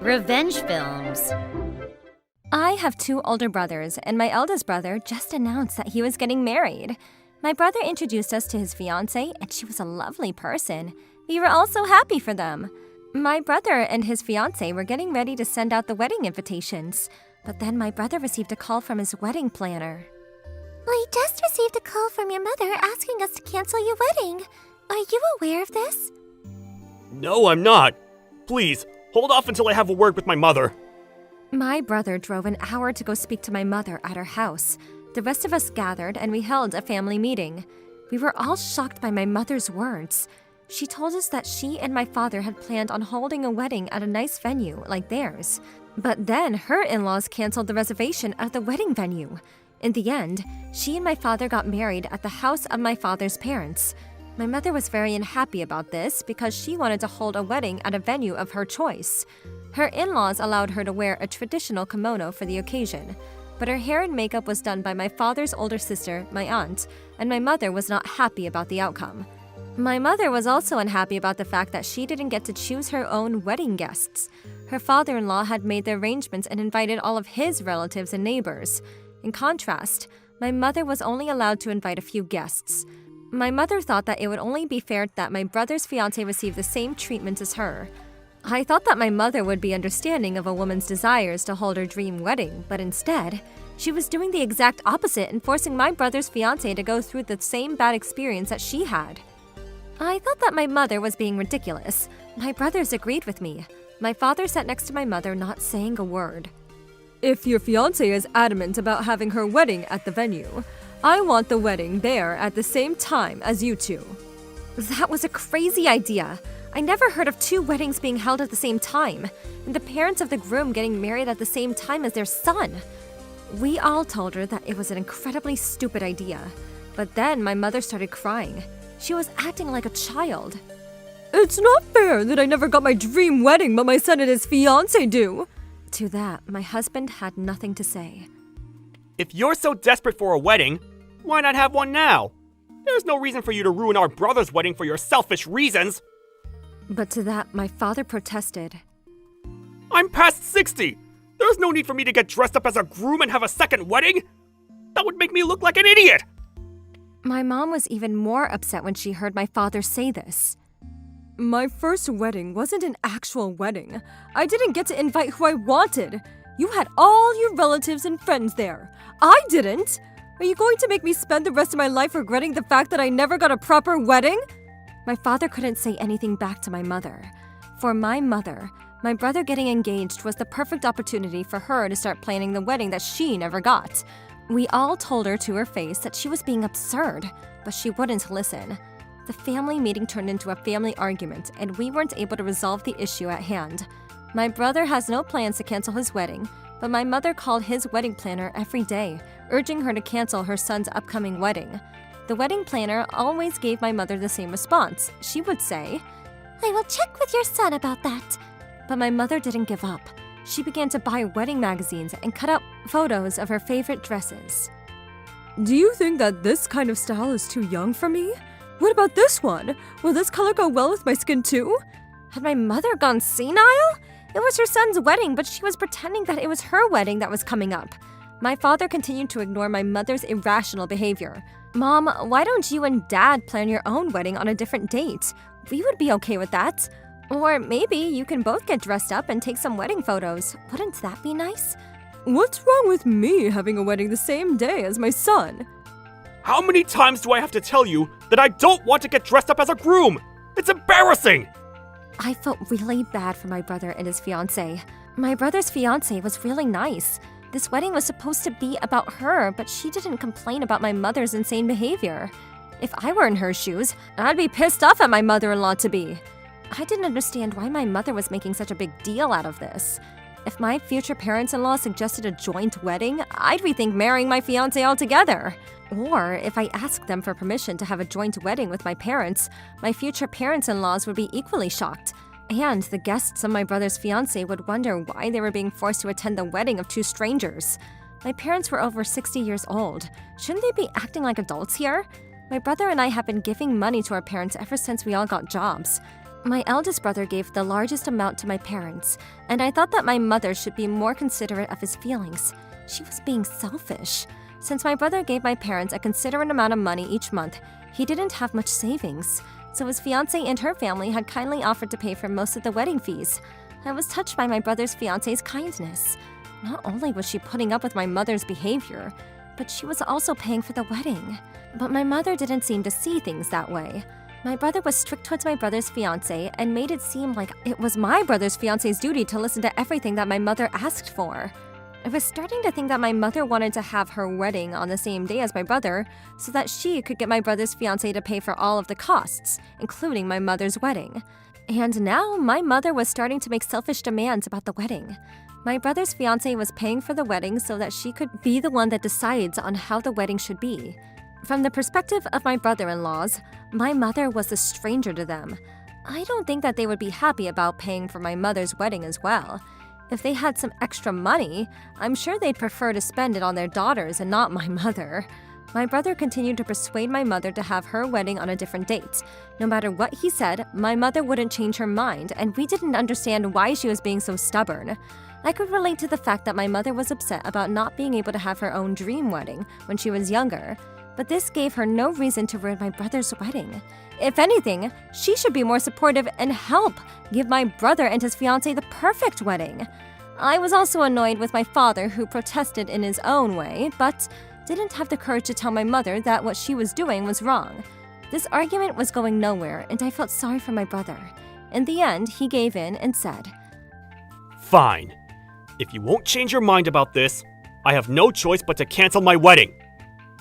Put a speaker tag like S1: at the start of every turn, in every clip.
S1: Revenge films.
S2: I have two older brothers, and my eldest brother just announced that he was getting married. My brother introduced us to his fiancée, and she was a lovely person. We were all so happy for them. My brother and his fiancée were getting ready to send out the wedding invitations, but then my brother received a call from his wedding planner.
S3: We just received a call from your mother asking us to cancel your wedding. Are you aware of this?
S4: No, I'm not. Please, hold off until I have a word with my mother.
S2: My brother drove an hour to go speak to my mother at her house. The rest of us gathered and we held a family meeting. We were all shocked by my mother's words. She told us that she and my father had planned on holding a wedding at a nice venue like theirs. But then her in-laws canceled the reservation at the wedding venue. In the end, she and my father got married at the house of my father's parents. My mother was very unhappy about this because she wanted to hold a wedding at a venue of her choice. Her in-laws allowed her to wear a traditional kimono for the occasion, but her hair and makeup was done by my father's older sister, my aunt, and my mother was not happy about the outcome. My mother was also unhappy about the fact that she didn't get to choose her own wedding guests. Her father-in-law had made the arrangements and invited all of his relatives and neighbors. In contrast, my mother was only allowed to invite a few guests. My mother thought that it would only be fair that my brother's fiancé receive the same treatment as her. I thought that my mother would be understanding of a woman's desires to hold her dream wedding, but instead, she was doing the exact opposite and forcing my brother's fiancé to go through the same bad experience that she had. I thought that my mother was being ridiculous. My brothers agreed with me. My father sat next to my mother, not saying a word.
S5: If your fiancé is adamant about having her wedding at the venue, I want the wedding there at the same time as you two.
S2: That was a crazy idea. I never heard of two weddings being held at the same time, and the parents of the groom getting married at the same time as their son. We all told her that it was an incredibly stupid idea, but then my mother started crying. She was acting like a child.
S5: It's not fair that I never got my dream wedding, but my son and his fiancé do.
S2: To that, my husband had nothing to say.
S4: If you're so desperate for a wedding, why not have one now? There's no reason for you to ruin our brother's wedding for your selfish reasons.
S2: But to that, my father protested.
S4: I'm past 60. There's no need for me to get dressed up as a groom and have a second wedding. That would make me look like an idiot.
S2: My mom was even more upset when she heard my father say this.
S5: My first wedding wasn't an actual wedding. I didn't get to invite who I wanted. You had all your relatives and friends there. I didn't. Are you going to make me spend the rest of my life regretting the fact that I never got a proper wedding?
S2: My father couldn't say anything back to my mother. For my mother, my brother getting engaged was the perfect opportunity for her to start planning the wedding that she never got. We all told her to her face that she was being absurd, but she wouldn't listen. The family meeting turned into a family argument, and we weren't able to resolve the issue at hand. My brother has no plans to cancel his wedding, but my mother called his wedding planner every day, urging her to cancel her son's upcoming wedding. The wedding planner always gave my mother the same response. She would say,
S3: I will check with your son about that.
S2: But my mother didn't give up. She began to buy wedding magazines and cut out photos of her favorite dresses.
S5: Do you think that this kind of style is too young for me? What about this one? Will this color go well with my skin too?
S2: Had my mother gone senile? It was her son's wedding, but she was pretending that it was her wedding that was coming up. My father continued to ignore my mother's irrational behavior. Mom, why don't you and Dad plan your own wedding on a different date? We would be okay with that. Or maybe you can both get dressed up and take some wedding photos. Wouldn't that be nice?
S5: What's wrong with me having a wedding the same day as my son?
S4: How many times do I have to tell you that I don't want to get dressed up as a groom? It's embarrassing!
S2: I felt really bad for my brother and his fiancée. My brother's fiancée was really nice. This wedding was supposed to be about her, but she didn't complain about my mother's insane behavior. If I were in her shoes, I'd be pissed off at my mother-in-law-to-be. I didn't understand why my mother was making such a big deal out of this. If my future parents-in-law suggested a joint wedding, I'd rethink marrying my fiancé altogether. Or if I asked them for permission to have a joint wedding with my parents, my future parents-in-laws would be equally shocked. And the guests of my brother's fiancé would wonder why they were being forced to attend the wedding of two strangers. My parents were over 60 years old. Shouldn't they be acting like adults here? My brother and I have been giving money to our parents ever since we all got jobs. My eldest brother gave the largest amount to my parents, and I thought that my mother should be more considerate of his feelings. She was being selfish. Since my brother gave my parents a considerate amount of money each month, he didn't have much savings, so his fiancée and her family had kindly offered to pay for most of the wedding fees. I was touched by my brother's fiancée's kindness. Not only was she putting up with my mother's behavior, but she was also paying for the wedding. But my mother didn't seem to see things that way. My brother was strict towards my brother's fiancé and made it seem like it was my brother's fiancé's duty to listen to everything that my mother asked for. I was starting to think that my mother wanted to have her wedding on the same day as my brother so that she could get my brother's fiancé to pay for all of the costs, including my mother's wedding. And now my mother was starting to make selfish demands about the wedding. My brother's fiancé was paying for the wedding so that she could be the one that decides on how the wedding should be. From the perspective of my brother-in-laws, my mother was a stranger to them. I don't think that they would be happy about paying for my mother's wedding as well. If they had some extra money, I'm sure they'd prefer to spend it on their daughters and not my mother. My brother continued to persuade my mother to have her wedding on a different date. No matter what he said, my mother wouldn't change her mind, and we didn't understand why she was being so stubborn. I could relate to the fact that my mother was upset about not being able to have her own dream wedding when she was younger. But this gave her no reason to ruin my brother's wedding. If anything, she should be more supportive and help give my brother and his fiancée the perfect wedding. I was also annoyed with my father, who protested in his own way, but didn't have the courage to tell my mother that what she was doing was wrong. This argument was going nowhere, and I felt sorry for my brother. In the end, he gave in and said,
S4: Fine. If you won't change your mind about this, I have no choice but to cancel my wedding.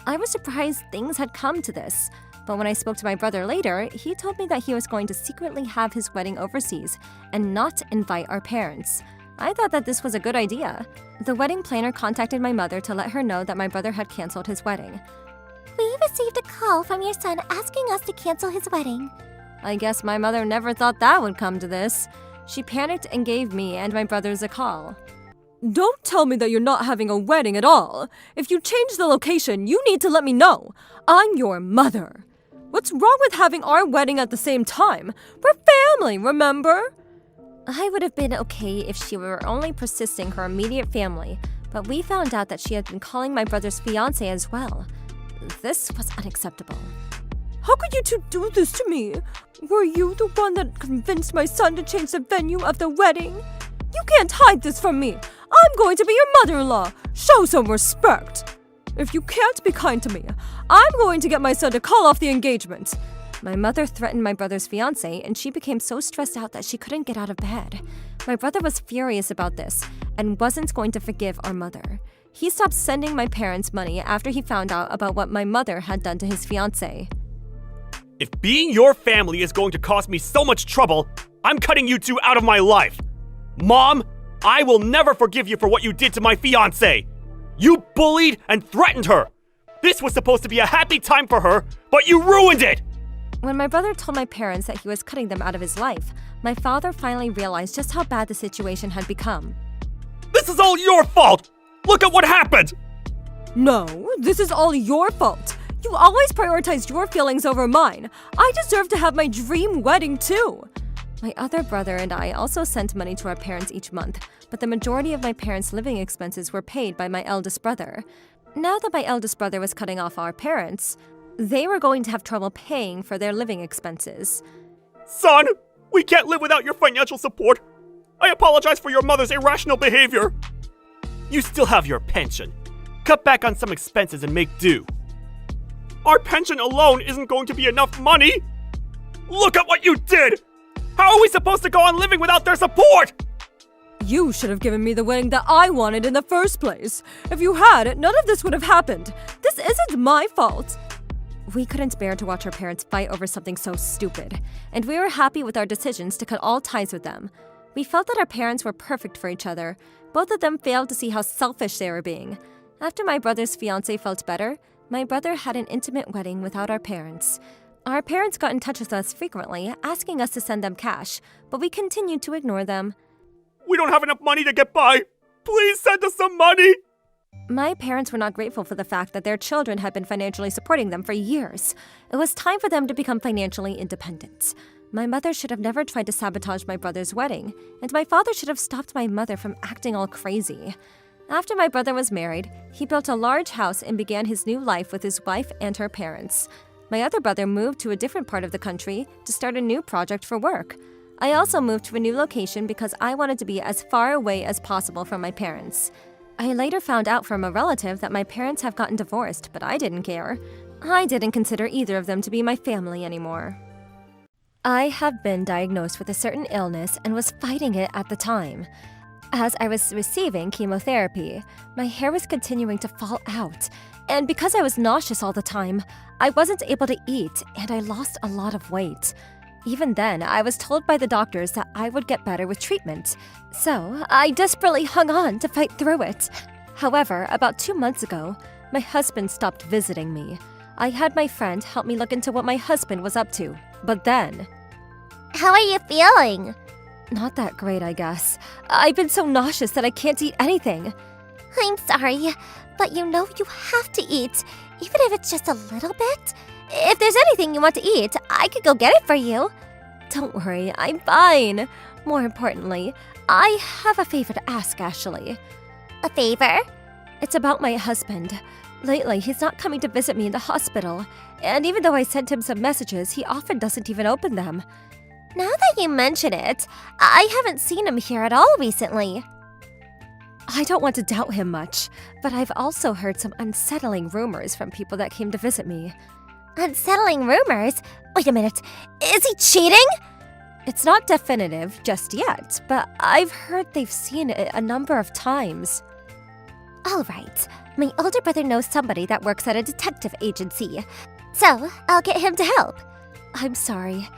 S2: I was surprised things had come to this, but when I spoke to my brother later, he told me that he was going to secretly have his wedding overseas and not invite our parents. I thought that this was a good idea. The wedding planner contacted my mother to let her know that my brother had canceled his wedding.
S3: We received a call from your son asking us to cancel his wedding.
S2: I guess my mother never thought that would come to this. She panicked and gave me and my brothers a call.
S5: Don't tell me that you're not having a wedding at all. If you change the location, you need to let me know. I'm your mother. What's wrong with having our wedding at the same time? We're family, remember?
S2: I would have been okay if she were only persisting her immediate family, but we found out that she had been calling my brother's fiancé as well. This was unacceptable.
S5: How could you two do this to me? Were you the one that convinced my son to change the venue of the wedding? You can't hide this from me. I'm going to be your mother-in-law. Show some respect. If you can't be kind to me, I'm going to get my son to call off the engagement.
S2: My mother threatened my brother's fiancé, and she became so stressed out that she couldn't get out of bed. My brother was furious about this and wasn't going to forgive our mother. He stopped sending my parents money after he found out about what my mother had done to his fiancé.
S4: If being your family is going to cause me so much trouble, I'm cutting you two out of my life. Mom, I will never forgive you for what you did to my fiancé. You bullied and threatened her. This was supposed to be a happy time for her, but you ruined it.
S2: When my brother told my parents that he was cutting them out of his life, my father finally realized just how bad the situation had become.
S4: This is all your fault. Look at what happened.
S5: No, this is all your fault. You always prioritized your feelings over mine. I deserve to have my dream wedding too.
S2: My other brother and I also sent money to our parents each month, but the majority of my parents' living expenses were paid by my eldest brother. Now that my eldest brother was cutting off our parents, they were going to have trouble paying for their living expenses.
S4: Son, we can't live without your financial support. I apologize for your mother's irrational behavior. You still have your pension. Cut back on some expenses and make do. Our pension alone isn't going to be enough money. Look at what you did! How are we supposed to go on living without their support?
S5: You should have given me the wedding that I wanted in the first place. If you had, none of this would have happened. This isn't my fault.
S2: We couldn't bear to watch our parents fight over something so stupid, and we were happy with our decisions to cut all ties with them. We felt that our parents were perfect for each other. Both of them failed to see how selfish they were being. After my brother's fiancé felt better, my brother had an intimate wedding without our parents. Our parents got in touch with us frequently, asking us to send them cash, but we continued to ignore them.
S4: We don't have enough money to get by. Please send us some money.
S2: My parents were not grateful for the fact that their children had been financially supporting them for years. It was time for them to become financially independent. My mother should have never tried to sabotage my brother's wedding, and my father should have stopped my mother from acting all crazy. After my brother was married, he built a large house and began his new life with his wife and her parents. My other brother moved to a different part of the country to start a new project for work. I also moved to a new location because I wanted to be as far away as possible from my parents. I later found out from a relative that my parents have gotten divorced, but I didn't care. I didn't consider either of them to be my family anymore. I have been diagnosed with a certain illness and was fighting it at the time. As I was receiving chemotherapy, my hair was continuing to fall out, and because I was nauseous all the time, I wasn't able to eat and I lost a lot of weight. Even then, I was told by the doctors that I would get better with treatment, so I desperately hung on to fight through it. However, about 2 months ago, my husband stopped visiting me. I had my friend help me look into what my husband was up to, but then...
S3: How are you feeling?
S2: Not that great, I guess. I've been so nauseous that I can't eat anything.
S3: I'm sorry, but you know you have to eat, even if it's just a little bit. If there's anything you want to eat, I could go get it for you.
S2: Don't worry, I'm fine. More importantly, I have a favor to ask, Ashley.
S3: A favor?
S2: It's about my husband. Lately, he's not coming to visit me in the hospital, and even though I sent him some messages, he often doesn't even open them.
S3: Now that you mention it, I haven't seen him here at all recently.
S2: I don't want to doubt him much, but I've also heard some unsettling rumors from people that came to visit me.
S3: Unsettling rumors? Wait a minute, is he cheating?
S2: It's not definitive just yet, but I've heard they've seen it a number of times.
S3: All right, my older brother knows somebody that works at a detective agency, so I'll get him to help.
S2: I'm sorry.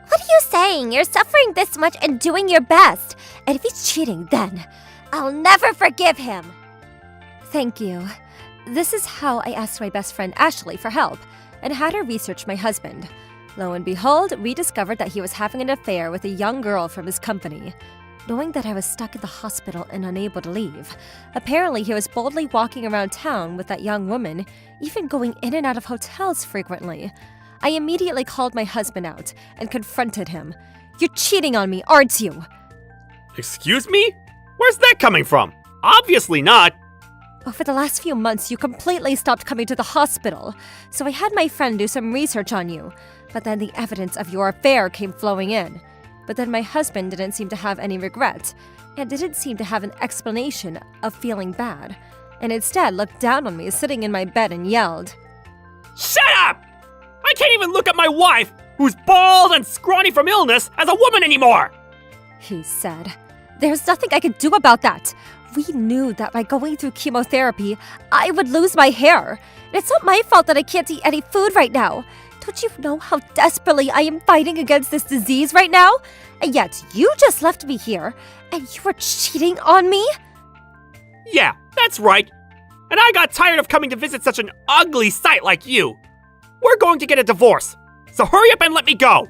S3: What are you saying? You're suffering this much and doing your best. And if he's cheating, then I'll never forgive him.
S2: Thank you. This is how I asked my best friend Ashley for help and had her research my husband. Lo and behold, we discovered that he was having an affair with a young girl from his company. Knowing that I was stuck in the hospital and unable to leave, apparently he was boldly walking around town with that young woman, even going in and out of hotels frequently. I immediately called my husband out and confronted him. You're cheating on me, aren't you?
S4: Excuse me? Where's that coming from? Obviously not.
S2: Over the last few months, you completely stopped coming to the hospital, so I had my friend do some research on you, but then the evidence of your affair came flowing in. But then my husband didn't seem to have any regret, and didn't seem to have an explanation of feeling bad, and instead looked down on me sitting in my bed and yelled,
S4: Shut up! I can't even look at my wife, who's bald and scrawny from illness, as a woman anymore!
S2: He said. There's nothing I could do about that. We knew that by going through chemotherapy, I would lose my hair. And it's not my fault that I can't eat any food right now. Don't you know how desperately I am fighting against this disease right now? And yet you just left me here, and you were cheating on me?
S4: Yeah, that's right. And I got tired of coming to visit such an ugly sight like you. We're going to get a divorce, so hurry up and let me go.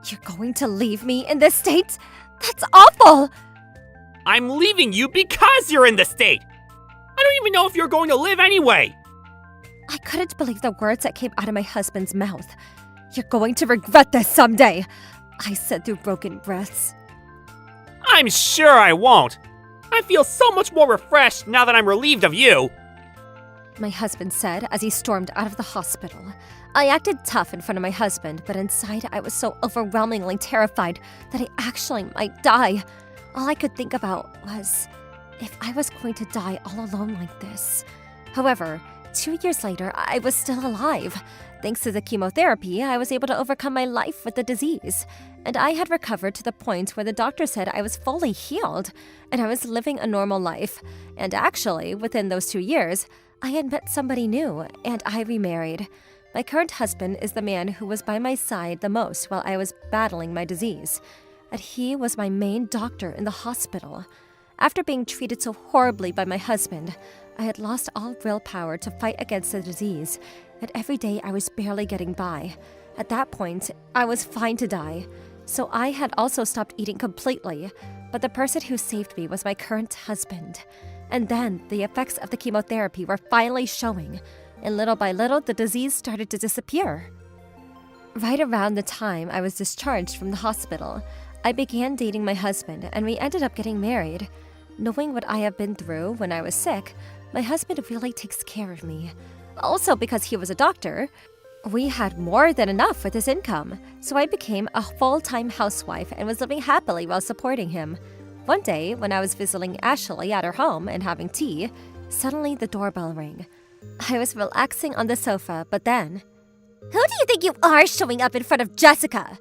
S2: You're going to leave me in this state? That's awful!
S4: I'm leaving you because you're in this state. I don't even know if you're going to live anyway.
S2: I couldn't believe the words that came out of my husband's mouth. You're going to regret this someday, I said through broken breaths.
S4: I'm sure I won't. I feel so much more refreshed now that I'm relieved of you.
S2: My husband said as he stormed out of the hospital. I acted tough in front of my husband, but inside I was so overwhelmingly terrified that I actually might die. All I could think about was if I was going to die all alone like this. However, 2 years later, I was still alive. Thanks to the chemotherapy, I was able to overcome my life with the disease, and I had recovered to the point where the doctor said I was fully healed, and I was living a normal life. And actually, within those 2 years, I had met somebody new, and I remarried. My current husband is the man who was by my side the most while I was battling my disease, and he was my main doctor in the hospital. After being treated so horribly by my husband, I had lost all willpower to fight against the disease, and every day I was barely getting by. At that point, I was fine to die, so I had also stopped eating completely, but the person who saved me was my current husband. And then the effects of the chemotherapy were finally showing, and little by little the disease started to disappear. Right around the time I was discharged from the hospital, I began dating my husband and we ended up getting married. Knowing what I have been through when I was sick, my husband really takes care of me. Also, because he was a doctor, we had more than enough with his income, so I became a full-time housewife and was living happily while supporting him. One day, when I was visiting Ashley at her home and having tea, suddenly the doorbell rang. I was relaxing on the sofa, but then...
S3: Who do you think you are showing up in front of Jessica?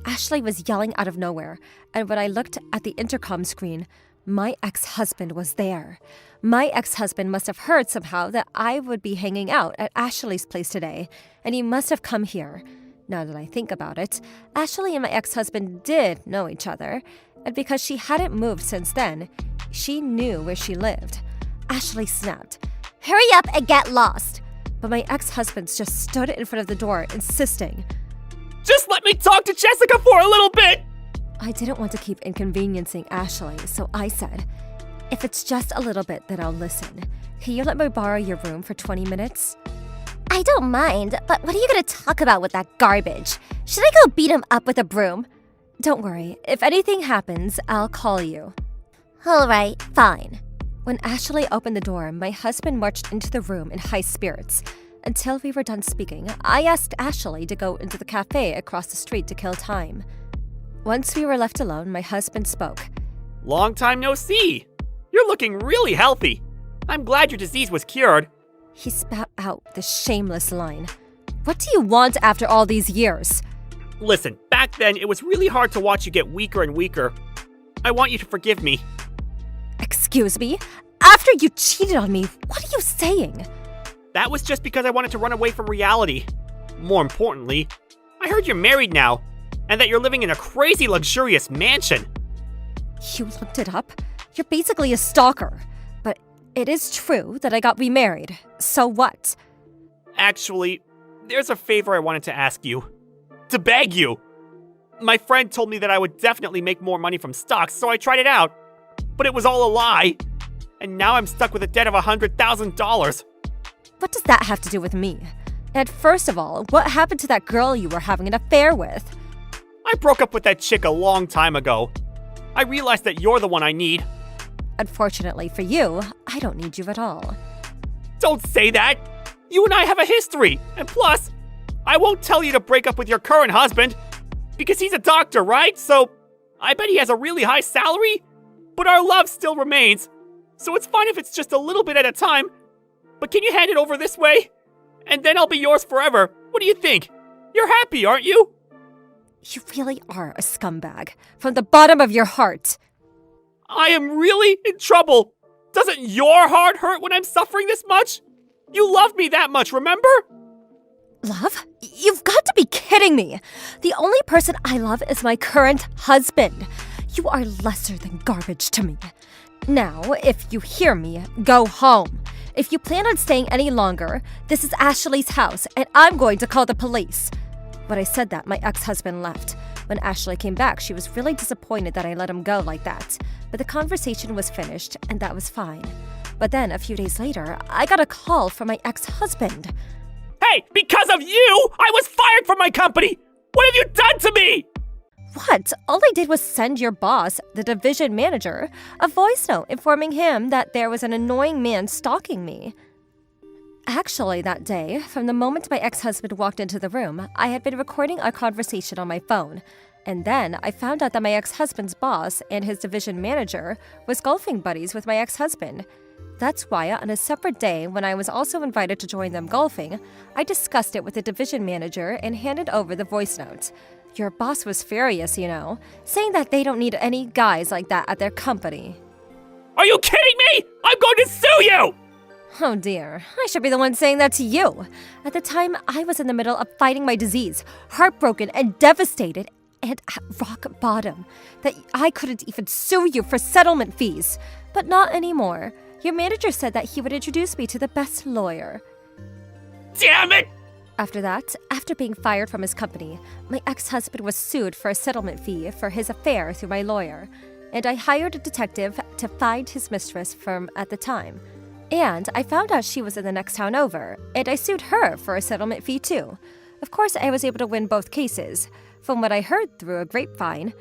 S2: Ashley was yelling out of nowhere, and when I looked at the intercom screen, my ex-husband was there. My ex-husband must have heard somehow that I would be hanging out at Ashley's place today, and he must have come here. Now that I think about it, Ashley and my ex-husband did know each other, and because she hadn't moved since then, she knew where she lived. Ashley snapped,
S3: Hurry up and get lost.
S2: but my ex-husband just stood in front of the door, insisting.
S4: Just let me talk to Jessica for a little bit!
S2: I didn't want to keep inconveniencing Ashley, so I said, if it's just a little bit, then I'll listen. Can you let me borrow your room for 20 minutes?
S3: I don't mind, but what are you gonna talk about with that garbage? Should I go beat him up with a broom?
S2: Don't worry, if anything happens, I'll call you.
S3: Alright, fine.
S2: When Ashley opened the door, my husband marched into the room in high spirits. Until we were done speaking, I asked Ashley to go into the cafe across the street to kill time. Once we were left alone, my husband spoke.
S4: Long time no see. You're looking really healthy. I'm glad your disease was cured.
S2: He spat out the shameless line. What do you want after all these years?
S4: Listen, back then it was really hard to watch you get weaker and weaker. I want you to forgive me.
S2: Excuse me? After you cheated on me, what are you saying?
S4: That was just because I wanted to run away from reality. More importantly, I heard you're married now, and that you're living in a crazy luxurious mansion.
S2: You looked it up? You're basically a stalker. But it is true that I got remarried. So what?
S4: Actually, there's a favor I wanted to ask you. To beg you. My friend told me that I would definitely make more money from stocks, so I tried it out. But it was all a lie. And now I'm stuck with a debt of $100,000.
S2: What does that have to do with me? And first of all, what happened to that girl you were having an affair with?
S4: I broke up with that chick a long time ago. I realized that you're the one I need.
S2: Unfortunately for you, I don't need you at all.
S4: Don't say that! You and I have a history, and plus, I won't tell you to break up with your current husband, because he's a doctor, right? So, I bet he has a really high salary, but our love still remains. So it's fine if it's just a little bit at a time, but can you hand it over this way? And then I'll be yours forever. What do you think? You're happy, aren't you?
S2: You really are a scumbag, from the bottom of your heart.
S4: I am really in trouble. Doesn't your heart hurt when I'm suffering this much? You love me that much, remember?
S2: Love? You've got to be kidding me! The only person I love is my current husband. You are lesser than garbage to me. Now, if you hear me, go home. If you plan on staying any longer, this is Ashley's house, and I'm going to call the police. When I said that, my ex-husband left. When Ashley came back, she was really disappointed that I let him go like that. But the conversation was finished, and that was fine. But then, a few days later, I got a call from my ex-husband.
S4: Hey, because of you, I was fired from my company! What have you done to me?
S2: What? All I did was send your boss, the division manager, a voice note informing him that there was an annoying man stalking me. Actually, that day, from the moment my ex-husband walked into the room, I had been recording a conversation on my phone. And then I found out that my ex-husband's boss and his division manager was golfing buddies with my ex-husband. That's why, on a separate day, when I was also invited to join them golfing, I discussed it with the division manager and handed over the voice note. Your boss was furious, you know, saying that they don't need any guys like that at their company.
S4: Are you kidding me? I'm going to sue you!
S2: Oh dear, I should be the one saying that to you. At the time, I was in the middle of fighting my disease, heartbroken and devastated, and at rock bottom, that I couldn't even sue you for settlement fees. But not anymore. Your manager said that he would introduce me to the best lawyer.
S4: Damn it!
S2: After that, after being fired from his company, my ex-husband was sued for a settlement fee for his affair through my lawyer, and I hired a detective to find his mistress from at the time. And I found out she was in the next town over, and I sued her for a settlement fee too. Of course, I was able to win both cases. From what I heard through a grapevine,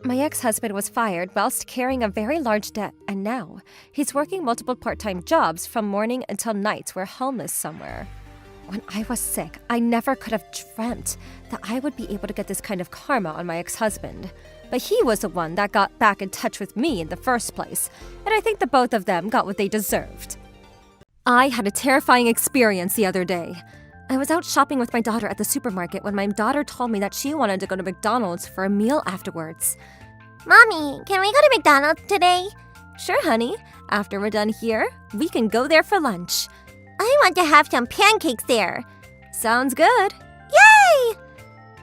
S2: my ex-husband was fired whilst carrying a very large debt, and now he's working multiple part-time jobs from morning until night where homeless somewhere. When I was sick, I never could have dreamt that I would be able to get this kind of karma on my ex-husband. But he was the one that got back in touch with me in the first place, and I think the both of them got what they deserved. I had a terrifying experience the other day. I was out shopping with my daughter at the supermarket when my daughter told me that she wanted to go to McDonald's for a meal afterwards.
S3: Mommy, can we go to McDonald's today?
S2: Sure, honey. After we're done here, we can go there for lunch.
S3: I want to have some pancakes there.
S2: Sounds good.
S3: Yay!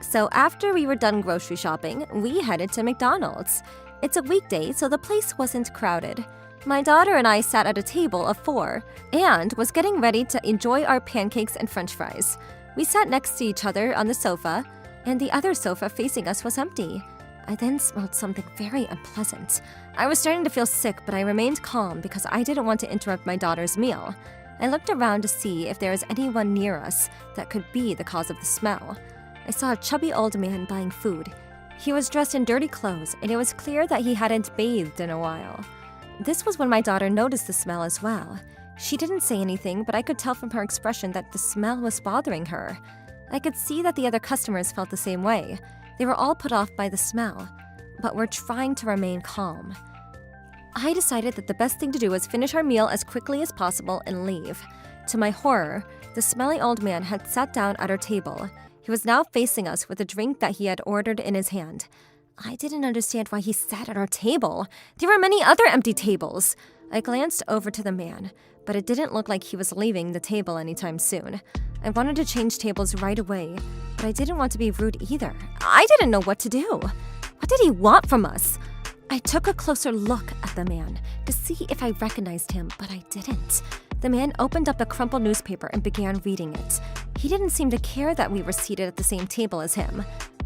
S2: So after we were done grocery shopping, we headed to McDonald's. It's a weekday, so the place wasn't crowded. My daughter and I sat at a table of 4 and was getting ready to enjoy our pancakes and french fries. We sat next to each other on the sofa, and the other sofa facing us was empty. I then smelled something very unpleasant. I was starting to feel sick, but I remained calm because I didn't want to interrupt my daughter's meal. I looked around to see if there was anyone near us that could be the cause of the smell. I saw a chubby old man buying food. He was dressed in dirty clothes, and it was clear that he hadn't bathed in a while. This was when my daughter noticed the smell as well. She didn't say anything, but I could tell from her expression that the smell was bothering her. I could see that the other customers felt the same way. They were all put off by the smell, but were trying to remain calm. I decided that the best thing to do was finish our meal as quickly as possible and leave. To my horror, the smelly old man had sat down at our table. He was now facing us with a drink that he had ordered in his hand. I didn't understand why he sat at our table. There were many other empty tables. I glanced over to the man, but it didn't look like he was leaving the table anytime soon. I wanted to change tables right away, but I didn't want to be rude either. I didn't know what to do. What did he want from us? I took a closer look at the man to see if I recognized him, but I didn't. The man opened up a crumpled newspaper and began reading it. He didn't seem to care that we were seated at the same table as him.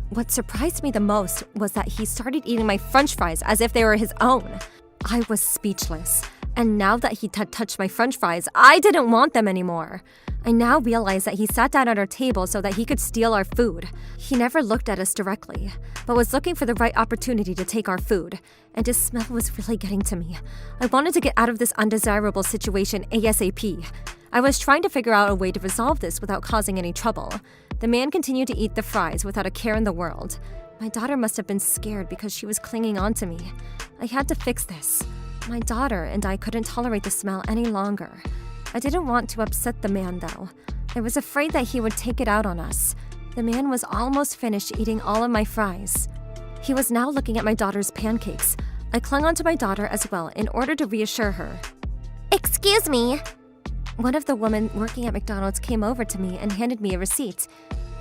S2: What surprised me the most was that he started eating my french fries as if they were his own. I was speechless, and now that he had touched my french fries, I didn't want them anymore. I now realized that he sat down at our table so that he could steal our food. He never looked at us directly, but was looking for the right opportunity to take our food, and his smell was really getting to me. I wanted to get out of this undesirable situation ASAP. I was trying to figure out a way to resolve this without causing any trouble. The man continued to eat the fries without a care in the world. My daughter must have been scared because she was clinging on to me. I had to fix this. My daughter and I couldn't tolerate the smell any longer. I didn't want to upset the man, though. I was afraid that he would take it out on us. The man was almost finished eating all of my fries. He was now looking at my daughter's pancakes. I clung onto my daughter as well in order to reassure her.
S3: Excuse me.
S2: One of the women working at McDonald's came over to me and handed me a receipt.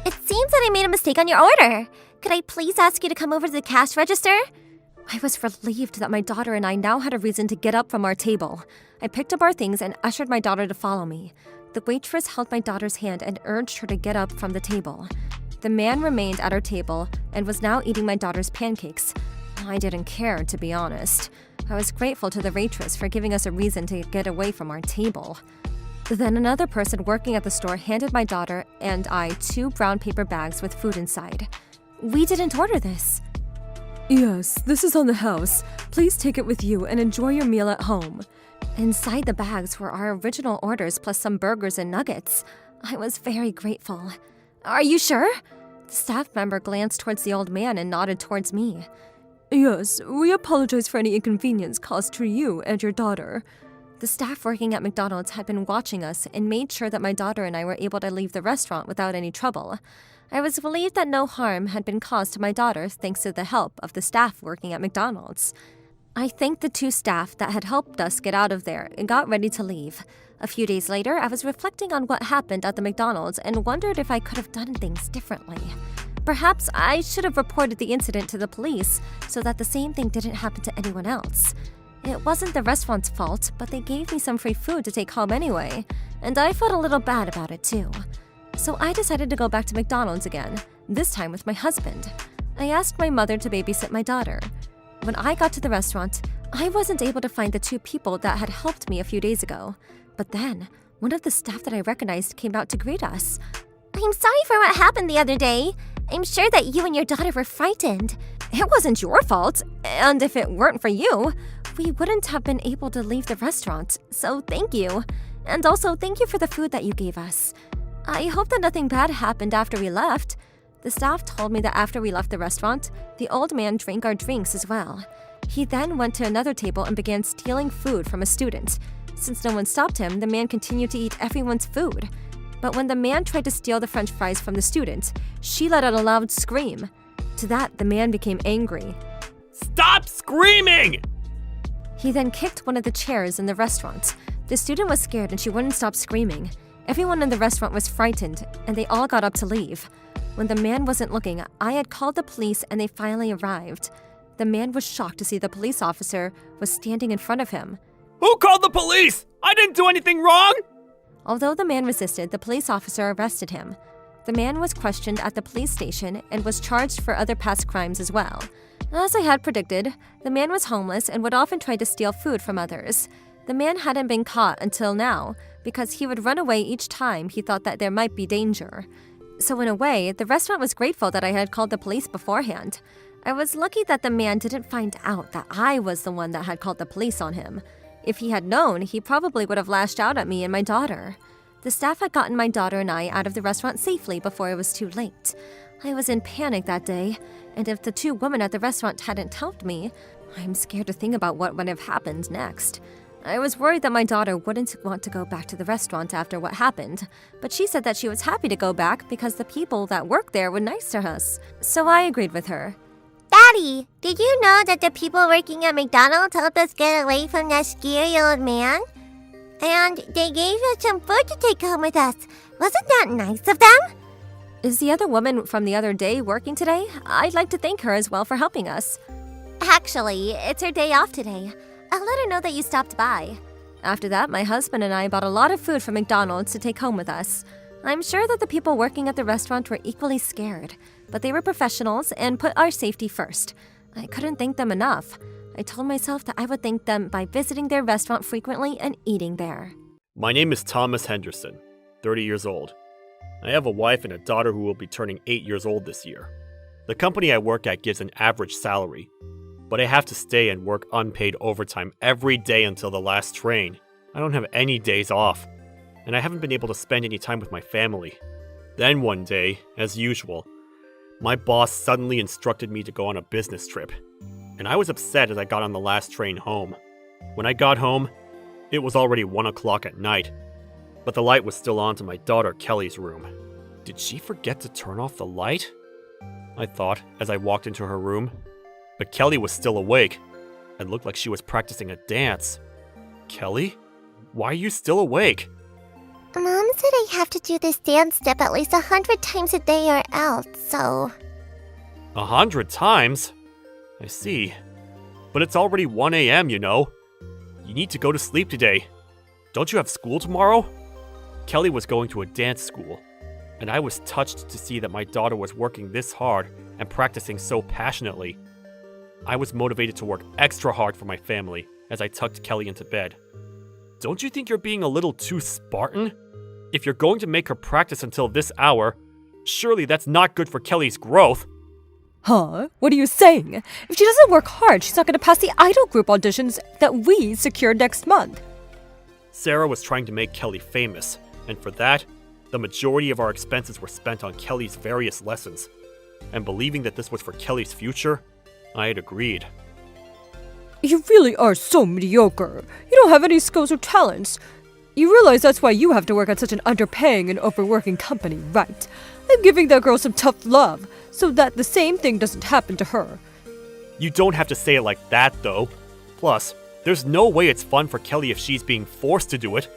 S3: It seems that I made a mistake on your order. Could I please ask you to come over to the cash register?
S2: I was relieved that my daughter and I now had a reason to get up from our table. I picked up our things and ushered my daughter to follow me. The waitress held my daughter's hand and urged her to get up from the table. The man remained at our table and was now eating my daughter's pancakes. I didn't care, to be honest. I was grateful to the waitress for giving us a reason to get away from our table. Then another person working at the store handed my daughter and I 2 brown paper bags with food inside. We didn't order this.
S5: Yes, this is on the house. Please take it with you and enjoy your meal at home.
S2: Inside the bags were our original orders plus some burgers and nuggets. I was very grateful. Are you sure? The staff member glanced towards the old man and nodded towards me.
S5: Yes, we apologize for any inconvenience caused to you and your daughter.
S2: The staff working at McDonald's had been watching us and made sure that my daughter and I were able to leave the restaurant without any trouble. I was relieved that no harm had been caused to my daughter thanks to the help of the staff working at McDonald's. I thanked the 2 staff that had helped us get out of there and got ready to leave. A few days later, I was reflecting on what happened at the McDonald's and wondered if I could have done things differently. Perhaps I should have reported the incident to the police so that the same thing didn't happen to anyone else. It wasn't the restaurant's fault, but they gave me some free food to take home anyway, and I felt a little bad about it too. So I decided to go back to McDonald's again, this time with my husband. I asked my mother to babysit my daughter. When I got to the restaurant, I wasn't able to find the 2 people that had helped me a few days ago. But then, one of the staff that I recognized came out to greet us.
S3: I'm sorry for what happened the other day. I'm sure that you and your daughter were frightened.
S2: It wasn't your fault, and if it weren't for you, we wouldn't have been able to leave the restaurant, so thank you. And also, thank you for the food that you gave us. I hope that nothing bad happened after we left. The staff told me that after we left the restaurant, the old man drank our drinks as well. He then went to another table and began stealing food from a student. Since no one stopped him, the man continued to eat everyone's food. But when the man tried to steal the french fries from the student, she let out a loud scream. To that, the man became angry.
S4: Stop screaming!
S2: He then kicked one of the chairs in the restaurant. The student was scared and she wouldn't stop screaming. Everyone in the restaurant was frightened, and they all got up to leave. When the man wasn't looking, I had called the police and they finally arrived. The man was shocked to see the police officer was standing in front of him.
S4: Who called the police? I didn't do anything wrong!
S2: Although the man resisted, the police officer arrested him. The man was questioned at the police station and was charged for other past crimes as well. As I had predicted, the man was homeless and would often try to steal food from others. The man hadn't been caught until now because he would run away each time he thought that there might be danger. So in a way, the restaurant was grateful that I had called the police beforehand. I was lucky that the man didn't find out that I was the one that had called the police on him. If he had known, he probably would have lashed out at me and my daughter. The staff had gotten my daughter and I out of the restaurant safely before it was too late. I was in panic that day, and if the two women at the restaurant hadn't helped me, I'm scared to think about what would have happened next. I was worried that my daughter wouldn't want to go back to the restaurant after what happened, but she said that she was happy to go back because the people that worked there were nice to us. So I agreed with her.
S3: Daddy, did you know that the people working at McDonald's helped us get away from that scary old man? And they gave us some food to take home with us. Wasn't that nice of them?
S2: Is the other woman from the other day working today? I'd like to thank her as well for helping us.
S3: Actually, it's her day off today. I'll let her know that you stopped by.
S2: After that, my husband and I bought a lot of food from McDonald's to take home with us. I'm sure that the people working at the restaurant were equally scared, but they were professionals and put our safety first. I couldn't thank them enough. I told myself that I would thank them by visiting their restaurant frequently and eating there.
S4: My name is Thomas Henderson, 30 years old. I have a wife and a daughter who will be turning 8 years old this year. The company I work at gives an average salary, but I have to stay and work unpaid overtime every day until the last train. I don't have any days off, and I haven't been able to spend any time with my family. Then one day, as usual, my boss suddenly instructed me to go on a business trip, and I was upset as I got on the last train home. When I got home, it was already 1 o'clock at night, but the light was still on to my daughter Kelly's room. Did she forget to turn off the light? I thought as I walked into her room, but Kelly was still awake and looked like she was practicing a dance. Kelly? Why are you still awake?
S3: Mom said I have to do this dance step at least 100 times a day or else, so...
S4: 100 times? I see. But it's already 1 a.m., you know. You need to go to sleep today. Don't you have school tomorrow? Kelly was going to a dance school, and I was touched to see that my daughter was working this hard and practicing so passionately. I was motivated to work extra hard for my family as I tucked Kelly into bed. Don't you think you're being a little too Spartan? If you're going to make her practice until this hour, surely that's not good for Kelly's growth.
S5: Huh? What are you saying? If she doesn't work hard, she's not going to pass the idol group auditions that we secured next month.
S4: Sarah was trying to make Kelly famous, and for that, the majority of our expenses were spent on Kelly's various lessons. And believing that this was for Kelly's future, I had agreed.
S5: You really are so mediocre. You don't have any skills or talents. You realize that's why you have to work at such an underpaying and overworking company, right? I'm giving that girl some tough love, so that the same thing doesn't happen to her.
S4: You don't have to say it like that, though. Plus, there's no way it's fun for Kelly if she's being forced to do it.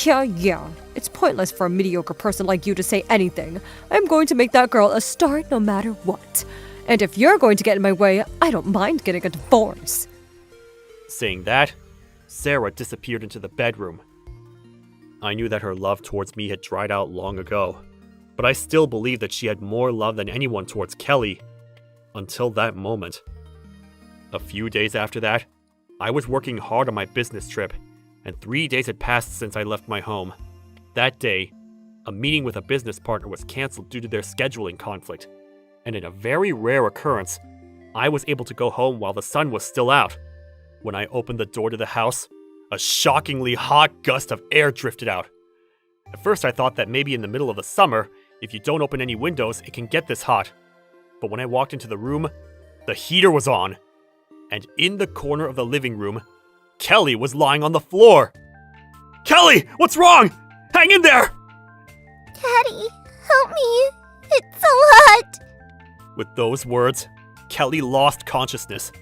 S5: Yeah. It's pointless for a mediocre person like you to say anything. I'm going to make that girl a star no matter what. And if you're going to get in my way, I don't mind getting a divorce.
S4: Saying that, Sarah disappeared into the bedroom. I knew that her love towards me had dried out long ago, but I still believed that she had more love than anyone towards Kelly. Until that moment. A few days after that, I was working hard on my business trip, and 3 days had passed since I left my home. That day, A meeting with a business partner was canceled due to their scheduling conflict, and in a very rare occurrence, I was able to go home while the sun was still out. When I opened the door to the house, a shockingly hot gust of air drifted out. At first I thought that maybe in the middle of the summer, if you don't open any windows, it can get this hot. But when I walked into the room, the heater was on. And in the corner of the living room, Kelly was lying on the floor. Kelly, what's wrong? Hang in there!
S3: Daddy, help me. It's so hot.
S4: With those words, Kelly lost consciousness.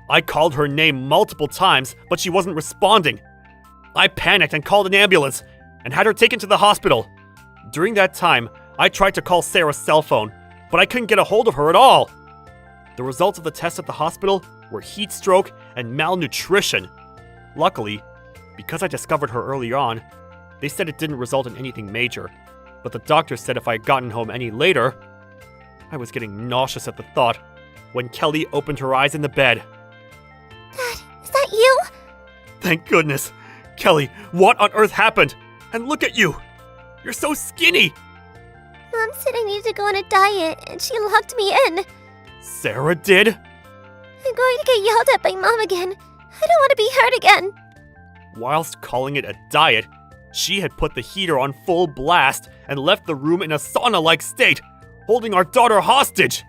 S4: I called her name multiple times, but she wasn't responding. I panicked and called an ambulance and had her taken to the hospital. During that time, I tried to call Sarah's cell phone, but I couldn't get a hold of her at all. The results of the tests at the hospital were heat stroke and malnutrition. Luckily, because I discovered her early on, they said it didn't result in anything major, but the doctor said if I had gotten home any later, I was getting nauseous at the thought when Kelly opened her eyes in the bed.
S3: Dad, is that you?
S4: Thank goodness. Kelly, what on earth happened? And look at you! You're so skinny!
S3: Mom said I needed to go on a diet, and she locked me in.
S4: Sarah did?
S3: I'm going to get yelled at by Mom again. I don't want to be hurt again.
S4: Whilst calling it a diet, she had put the heater on full blast and left the room in a sauna-like state, holding our daughter hostage.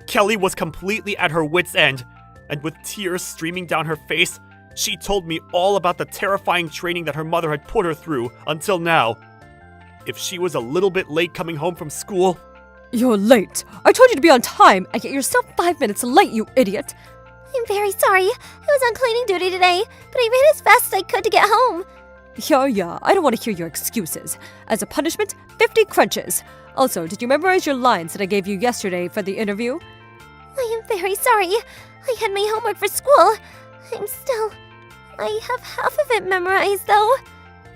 S4: Kelly was completely at her wit's end, and with tears streaming down her face, she told me all about the terrifying training that her mother had put her through until now. If she was a little bit late coming home from school...
S5: You're late. I told you to be on time, and yet you're still 5 minutes late, you idiot.
S3: I'm very sorry. I was on cleaning duty today, but I ran as fast as I could to get home.
S5: Yeah, I don't want to hear your excuses. As a punishment, 50 crunches. Also, did you memorize your lines that I gave you yesterday for the interview?
S3: I am very sorry. I had my homework for school. I have half of it memorized, though.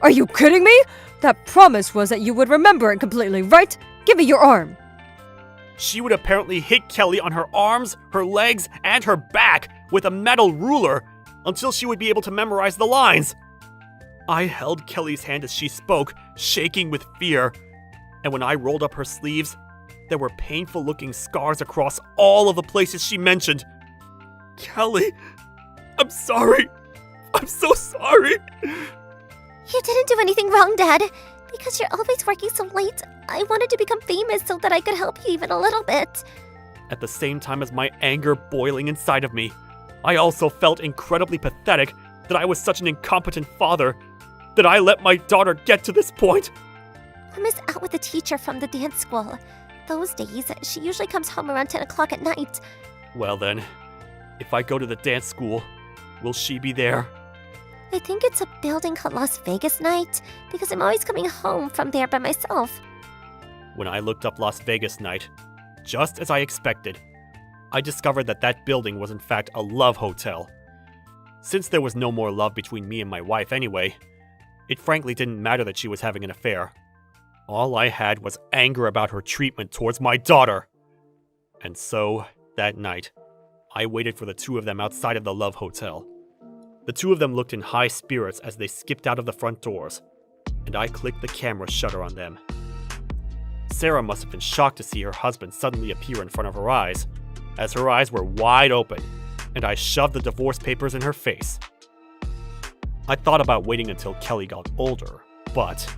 S5: Are you kidding me? That promise was that you would remember it completely, right? Give me your arm.
S4: She would apparently hit Kelly on her arms, her legs, and her back with a metal ruler until she would be able to memorize the lines. I held Kelly's hand as she spoke, shaking with fear, and when I rolled up her sleeves, there were painful-looking scars across all of the places she mentioned. Kelly, I'm sorry. I'm so sorry.
S3: You didn't do anything wrong, Dad. Because you're always working so late, I wanted to become famous so that I could help you even a little bit.
S4: At the same time as my anger boiling inside of me, I also felt incredibly pathetic that I was such an incompetent father, that I let my daughter get to this point.
S3: Mom is out with a teacher from the dance school. Those days, she usually comes home around 10 o'clock at night.
S4: Well then, if I go to the dance school, will she be there?
S3: I think it's a building called Las Vegas Night, because I'm always coming home from there by myself.
S4: When I looked up Las Vegas Night, just as I expected, I discovered that that building was in fact a love hotel. Since there was no more love between me and my wife anyway, it frankly didn't matter that she was having an affair. All I had was anger about her treatment towards my daughter. And so, that night, I waited for the two of them outside of the love hotel. The two of them looked in high spirits as they skipped out of the front doors, and I clicked the camera shutter on them. Sarah must have been shocked to see her husband suddenly appear in front of her eyes, as her eyes were wide open, and I shoved the divorce papers in her face. I thought about waiting until Kelly got older, but...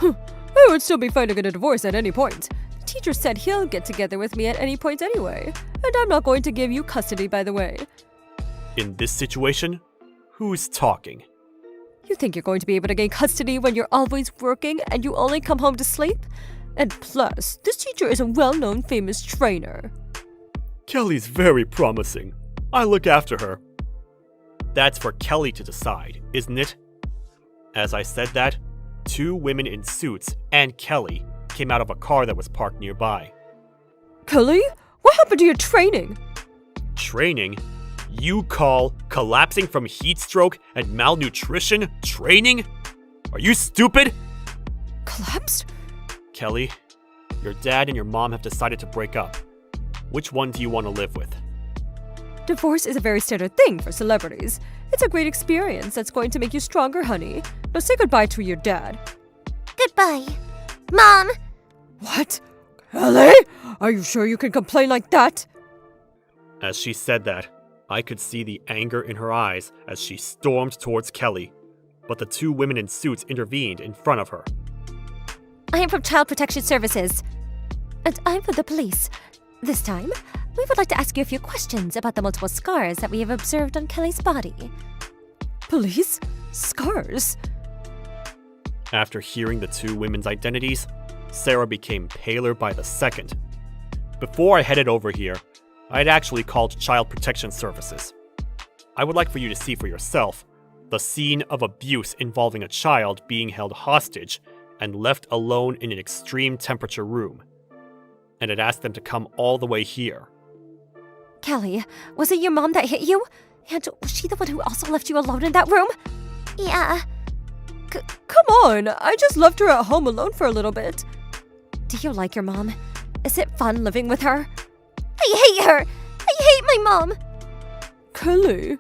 S5: I would still be fine to get a divorce at any point. The teacher said he'll get together with me at any point anyway, and I'm not going to give you custody, by the way.
S4: In this situation, who's talking?
S5: You think you're going to be able to gain custody when you're always working and you only come home to sleep? And plus, this teacher is a well-known famous trainer.
S4: Kelly's very promising. I look after her. That's for Kelly to decide, isn't it? As I said that, two women in suits and Kelly came out of a car that was parked nearby.
S5: Kelly? What happened to your training?
S4: Training? You call collapsing from heat stroke and malnutrition training? Are you stupid?
S5: Collapsed?
S4: Kelly, your dad and your mom have decided to break up. Which one do you want to live with?
S5: Divorce is a very standard thing for celebrities. It's a great experience that's going to make you stronger, honey. Now say goodbye to your dad.
S3: Goodbye. Mom!
S5: What? Kelly? Are you sure you can complain like that?
S4: As she said that, I could see the anger in her eyes as she stormed towards Kelly, but the two women in suits intervened in front of her.
S2: I am from Child Protection Services. And I'm from the police. This time, we would like to ask you a few questions about the multiple scars that we have observed on Kelly's body.
S5: Police? Scars?
S4: After hearing the two women's identities, Sarah became paler by the second. Before I headed over here, I had actually called Child Protection Services. I would like for you to see for yourself the scene of abuse involving a child being held hostage and left alone in an extreme temperature room, and had asked them to come all the way here.
S2: Kelly, was it your mom that hit you? And was she the one who also left you alone in that room?
S3: Yeah.
S5: Come on, I just left her at home alone for a little bit.
S2: Do you like your mom? Is it fun living with her?
S3: I hate her! I hate my mom!
S5: Kelly?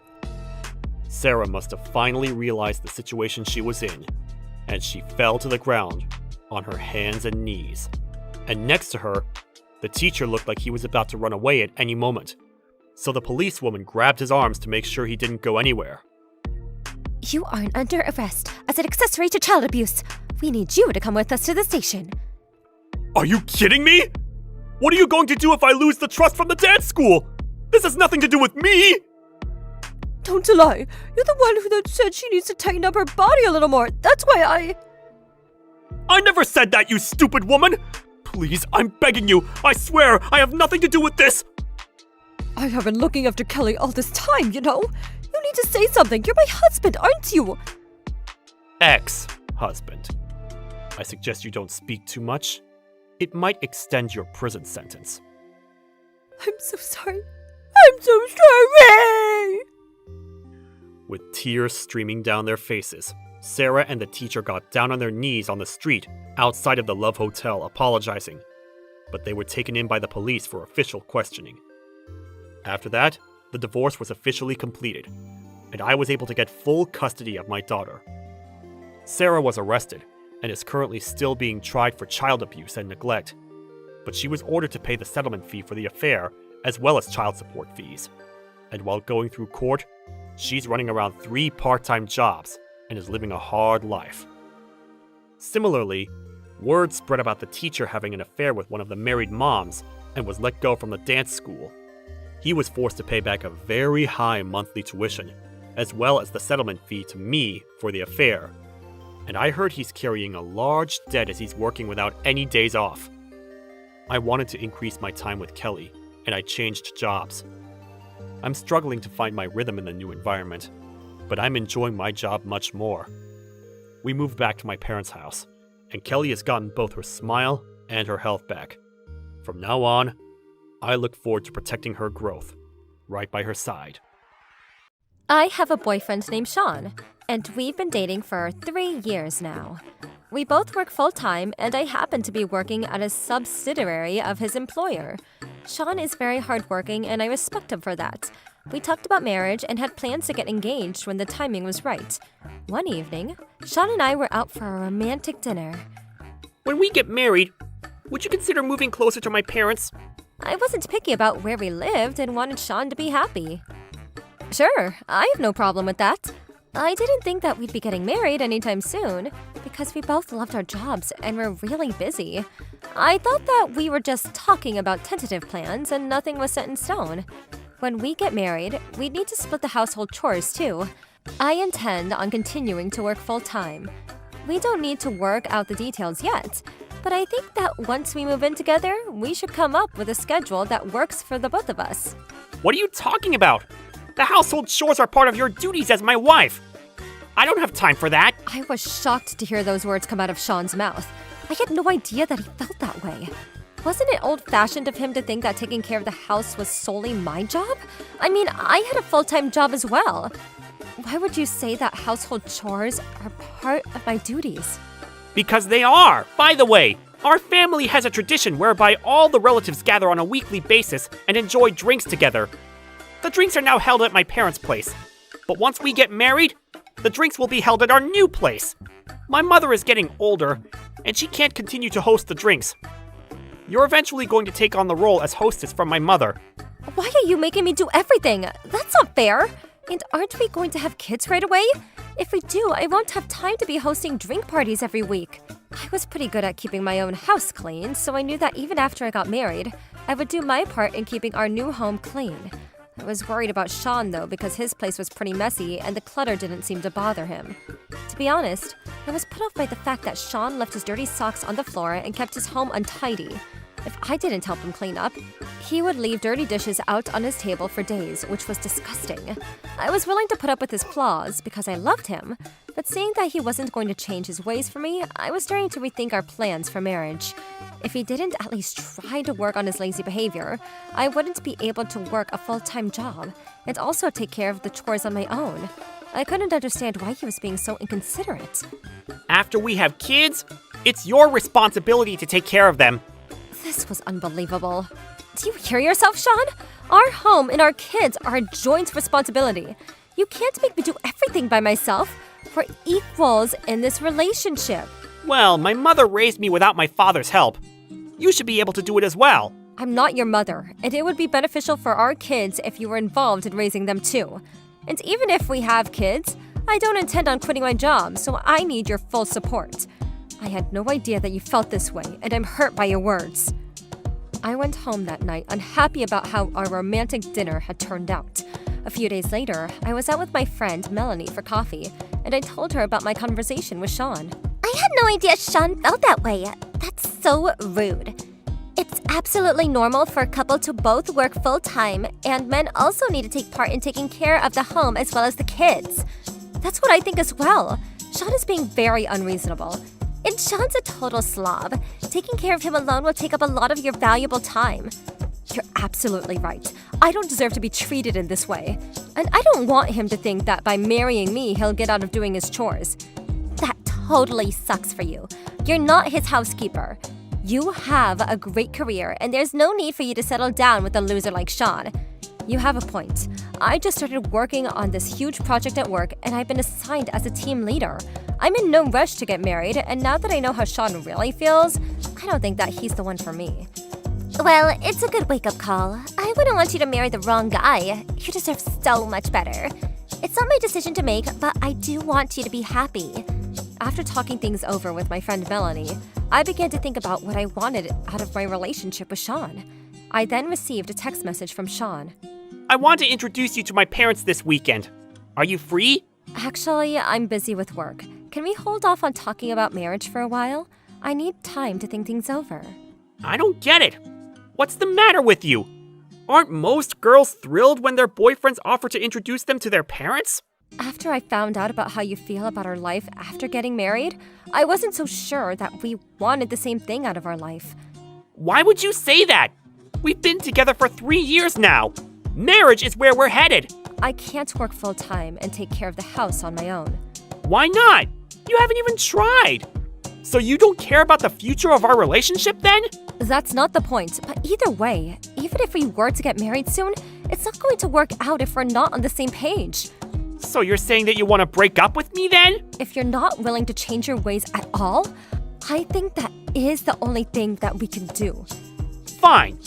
S4: Sarah must have finally realized the situation she was in, and she fell to the ground on her hands and knees. And next to her, the teacher looked like he was about to run away at any moment. So the policewoman grabbed his arms to make sure he didn't go anywhere.
S2: You are under arrest as an accessory to child abuse. We need you to come with us to the station.
S4: Are you kidding me? What are you going to do if I lose the trust from the dance school? This has nothing to do with me!
S5: Don't lie. You're the one who then said she needs to tighten up her body a little more. That's why
S4: I never said that, you stupid woman! Please, I'm begging you. I swear, I have nothing to do with this.
S5: I have been looking after Kelly all this time, you know? You need to say something. You're my husband, aren't you?
S4: Ex-husband. I suggest you don't speak too much. It might extend your prison sentence.
S5: I'm so sorry. I'm so sorry!
S4: With tears streaming down their faces, Sarah and the teacher got down on their knees on the street outside of the Love Hotel apologizing, but they were taken in by the police for official questioning. After that, the divorce was officially completed, and I was able to get full custody of my daughter. Sarah was arrested and is currently still being tried for child abuse and neglect, but she was ordered to pay the settlement fee for the affair as well as child support fees. And while going through court, she's running around 3 part-time jobs and is living a hard life. Similarly, word spread about the teacher having an affair with one of the married moms and was let go from the dance school. He was forced to pay back a very high monthly tuition, as well as the settlement fee to me for the affair. And I heard he's carrying a large debt as he's working without any days off. I wanted to increase my time with Kelly, and I changed jobs. I'm struggling to find my rhythm in the new environment, but I'm enjoying my job much more. We moved back to my parents' house, and Kelly has gotten both her smile and her health back. From now on, I look forward to protecting her growth, right by her side.
S2: I have a boyfriend named Sean, and we've been dating for 3 years now. We both work full-time, and I happen to be working at a subsidiary of his employer. Sean is very hardworking, and I respect him for that. We talked about marriage and had plans to get engaged when the timing was right. One evening, Sean and I were out for a romantic dinner.
S4: When we get married, would you consider moving closer to my parents?
S2: I wasn't picky about where we lived and wanted Sean to be happy. Sure, I have no problem with that. I didn't think that we'd be getting married anytime soon because we both loved our jobs and were really busy. I thought that we were just talking about tentative plans and nothing was set in stone. When we get married, we need to split the household chores too. I intend on continuing to work full-time. We don't need to work out the details yet, but I think that once we move in together, we should come up with a schedule that works for the both of us.
S4: What are you talking about? The household chores are part of your duties as my wife. I don't have time for that.
S2: I was shocked to hear those words come out of Sean's mouth. I had no idea that he felt that way. Wasn't it old-fashioned of him to think that taking care of the house was solely my job? I mean, I had a full-time job as well. Why would you say that household chores are part of my duties?
S4: Because they are. By the way, our family has a tradition whereby all the relatives gather on a weekly basis and enjoy drinks together. The drinks are now held at my parents' place. But once we get married, the drinks will be held at our new place. My mother is getting older, and she can't continue to host the drinks. You're eventually going to take on the role as hostess from my mother.
S2: Why are you making me do everything? That's not fair. And aren't we going to have kids right away? If we do, I won't have time to be hosting drink parties every week. I was pretty good at keeping my own house clean, so I knew that even after I got married, I would do my part in keeping our new home clean. I was worried about Sean, though, because his place was pretty messy and the clutter didn't seem to bother him. To be honest, I was put off by the fact that Sean left his dirty socks on the floor and kept his home untidy. If I didn't help him clean up, he would leave dirty dishes out on his table for days, which was disgusting. I was willing to put up with his flaws because I loved him, but seeing that he wasn't going to change his ways for me, I was starting to rethink our plans for marriage. If he didn't at least try to work on his lazy behavior, I wouldn't be able to work a full-time job and also take care of the chores on my own. I couldn't understand why he was being so inconsiderate.
S4: After we have kids, it's your responsibility to take care of them.
S2: This was unbelievable. Do you hear yourself, Sean? Our home and our kids are a joint responsibility. You can't make me do everything by myself. We're equals in this relationship.
S4: Well, my mother raised me without my father's help. You should be able to do it as well.
S2: I'm not your mother, and it would be beneficial for our kids if you were involved in raising them too. And even if we have kids, I don't intend on quitting my job, so I need your full support. I had no idea that you felt this way, and I'm hurt by your words. I went home that night unhappy about how our romantic dinner had turned out. A few days later, I was out with my friend Melanie for coffee, and I told her about my conversation with Sean.
S3: I had no idea Sean felt that way. That's so rude. It's absolutely normal for a couple to both work full-time, and men also need to take part in taking care of the home as well as the kids. That's what I think as well. Sean is being very unreasonable. And Sean's a total slob. Taking care of him alone will take up a lot of your valuable time. You're absolutely right. I don't deserve to be treated in this way. And I don't want him to think that by marrying me, he'll get out of doing his chores. That totally sucks for you. You're not his housekeeper. You have a great career, and there's no need for you to settle down with a loser like Sean.
S2: You have a point. I just started working on this huge project at work, and I've been assigned as a team leader. I'm in no rush to get married, and now that I know how Sean really feels, I don't think that he's the one for me.
S3: Well, it's a good wake-up call. I wouldn't want you to marry the wrong guy. You deserve so much better. It's not my decision to make, but I do want you to be happy.
S2: After talking things over with my friend Melanie, I began to think about what I wanted out of my relationship with Sean. I then received a text message from Sean.
S4: I want to introduce you to my parents this weekend. Are you free?
S2: Actually, I'm busy with work. Can we hold off on talking about marriage for a while? I need time to think things over.
S4: I don't get it. What's the matter with you? Aren't most girls thrilled when their boyfriends offer to introduce them to their parents?
S2: After I found out about how you feel about our life after getting married, I wasn't so sure that we wanted the same thing out of our life.
S4: Why would you say that? We've been together for 3 years now. Marriage is where we're headed.
S2: I can't work full-time and take care of the house on my own.
S4: Why not? You haven't even tried. So you don't care about the future of our relationship then?
S2: That's not the point, but either way, even if we were to get married soon, it's not going to work out if we're not on the same page.
S4: So you're saying that you want to break up with me then?
S2: If you're not willing to change your ways at all, I think that is the only thing that we can do.
S4: Fine.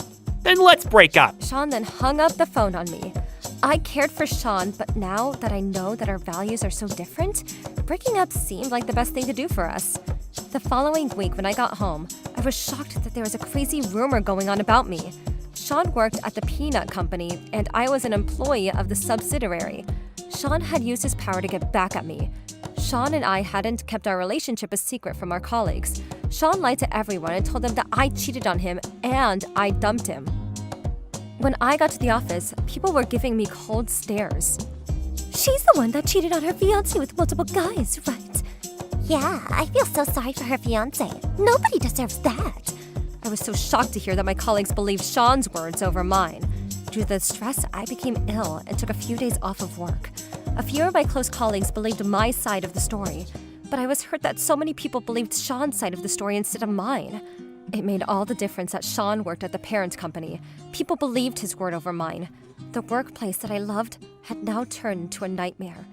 S4: Then let's break up.
S2: Sean then hung up the phone on me. I cared for Sean, but now that I know that our values are so different, breaking up seemed like the best thing to do for us. The following week when I got home, I was shocked that there was a crazy rumor going on about me. Sean worked at the peanut company, and I was an employee of the subsidiary. Sean had used his power to get back at me. Sean and I hadn't kept our relationship a secret from our colleagues. Sean lied to everyone and told them that I cheated on him and I dumped him. When I got to the office, people were giving me cold stares.
S3: She's the one that cheated on her fiancé with multiple guys, right? Yeah, I feel so sorry for her fiancé. Nobody deserves that.
S2: I was so shocked to hear that my colleagues believed Sean's words over mine. Due to the stress, I became ill and took a few days off of work. A few of my close colleagues believed my side of the story, but I was hurt that so many people believed Sean's side of the story instead of mine. It made all the difference that Sean worked at the parent company. People believed his word over mine. The workplace that I loved had now turned into a nightmare.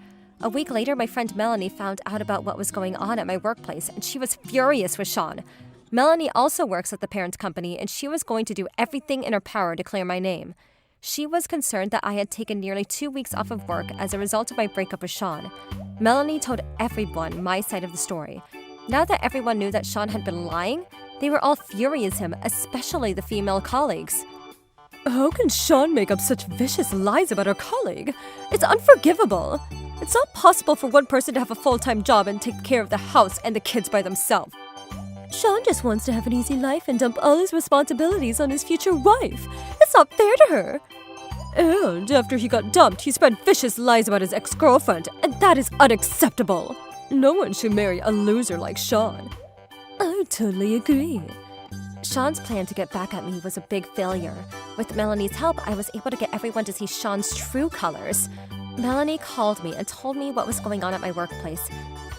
S2: A week later, my friend Melanie found out about what was going on at my workplace, and she was furious with Sean. Melanie also works at the parent company, and she was going to do everything in her power to clear my name. She was concerned that I had taken nearly 2 weeks off of work as a result of my breakup with Sean. Melanie told everyone my side of the story. Now that everyone knew that Sean had been lying, they were all furious at him, especially the female colleagues.
S5: How can Sean make up such vicious lies about her colleague? It's unforgivable. It's not possible for one person to have a full-time job and take care of the house and the kids by themselves. Sean just wants to have an easy life and dump all his responsibilities on his future wife. It's not fair to her. And after he got dumped, he spread vicious lies about his ex-girlfriend, and that is unacceptable. No one should marry a loser like Sean. I totally agree.
S2: Sean's plan to get back at me was a big failure. With Melanie's help, I was able to get everyone to see Sean's true colors. Melanie called me and told me what was going on at my workplace.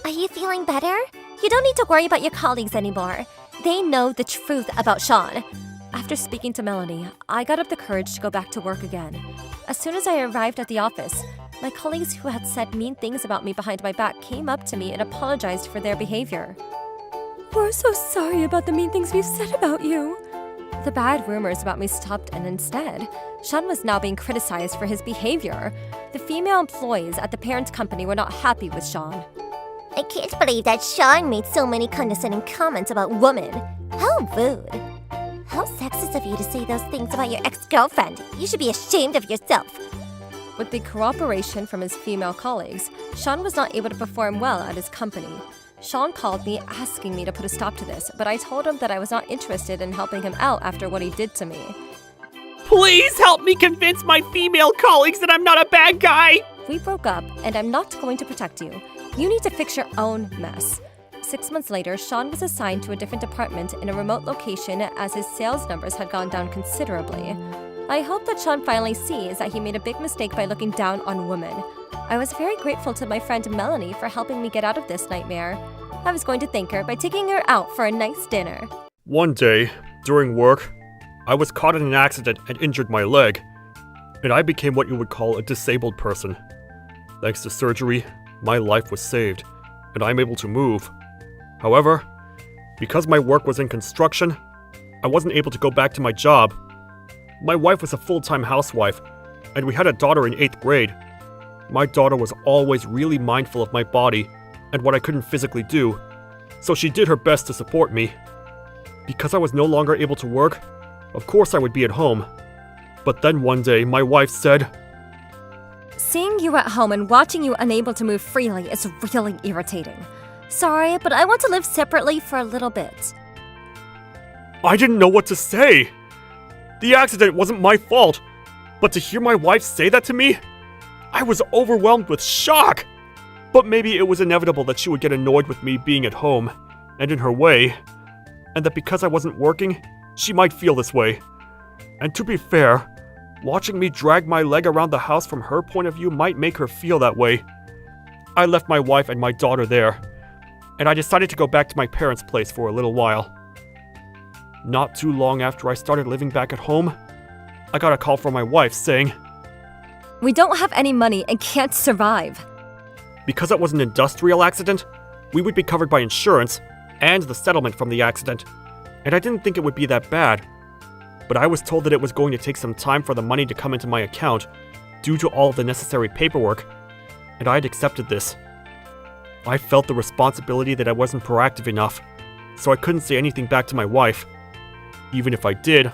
S3: Are you feeling better? You don't need to worry about your colleagues anymore.
S2: They know the truth about Sean. After speaking to Melanie, I got up the courage to go back to work again. As soon as I arrived at the office, my colleagues who had said mean things about me behind my back came up to me and apologized for their behavior.
S5: We're so sorry about the mean things we've said about you.
S2: The bad rumors about me stopped, and instead, Sean was now being criticized for his behavior. The female employees at the parent company were not happy with Sean.
S3: I can't believe that Sean made so many condescending comments about women. How rude. How sexist of you to say those things about your ex-girlfriend. You should be ashamed of yourself.
S2: With the cooperation from his female colleagues, Sean was not able to perform well at his company. Sean called me asking me to put a stop to this, but I told him that I was not interested in helping him out after what he did to me.
S4: Please help me convince my female colleagues that I'm not a bad guy!
S2: We broke up, and I'm not going to protect you. You need to fix your own mess. 6 months later, Sean was assigned to a different department in a remote location as his sales numbers had gone down considerably. I hope that Sean finally sees that he made a big mistake by looking down on women. I was very grateful to my friend Melanie for helping me get out of this nightmare. I was going to thank her by taking her out for a nice dinner.
S4: One day, during work, I was caught in an accident and injured my leg, and I became what you would call a disabled person. Thanks to surgery, my life was saved, and I'm able to move. However, because my work was in construction, I wasn't able to go back to my job. My wife was a full-time housewife, and we had a daughter in 8th grade. My daughter was always really mindful of my body and what I couldn't physically do, so she did her best to support me. Because I was no longer able to work, of course I would be at home. But then one day, my wife said,
S2: Seeing you at home and watching you unable to move freely is really irritating. Sorry, but I want to live separately for a little bit.
S4: I didn't know what to say. The accident wasn't my fault, but to hear my wife say that to me, I was overwhelmed with shock. But maybe it was inevitable that she would get annoyed with me being at home and in her way, and that because I wasn't working, she might feel this way. And to be fair, watching me drag my leg around the house from her point of view might make her feel that way. I left my wife and my daughter there, and I decided to go back to my parents' place for a little while. Not too long after I started living back at home, I got a call from my wife saying,
S2: We don't have any money and can't survive.
S4: Because it was an industrial accident, we would be covered by insurance and the settlement from the accident, and I didn't think it would be that bad. But I was told that it was going to take some time for the money to come into my account due to all of the necessary paperwork, and I had accepted this. I felt the responsibility that I wasn't proactive enough, so I couldn't say anything back to my wife. Even if I did,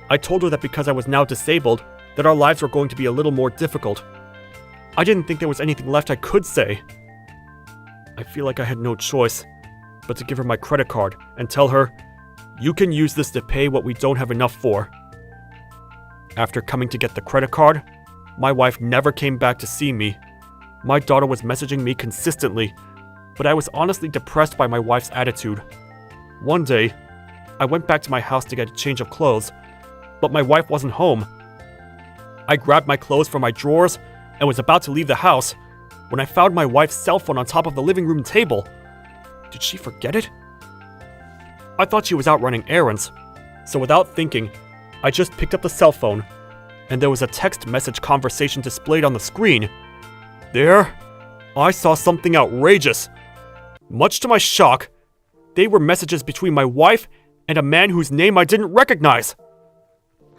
S4: I told her that because I was now disabled, that our lives were going to be a little more difficult. I didn't think there was anything left I could say. I feel like I had no choice but to give her my credit card and tell her, You can use this to pay what we don't have enough for. After coming to get the credit card, my wife never came back to see me. My daughter was messaging me consistently, but I was honestly depressed by my wife's attitude. One day, I went back to my house to get a change of clothes, but my wife wasn't home. I grabbed my clothes from my drawers and was about to leave the house when I found my wife's cell phone on top of the living room table. Did she forget it? I thought she was out running errands, so without thinking, I just picked up the cell phone, and there was a text message conversation displayed on the screen. There, I saw something outrageous. Much to my shock, they were messages between my wife and a man whose name I didn't recognize.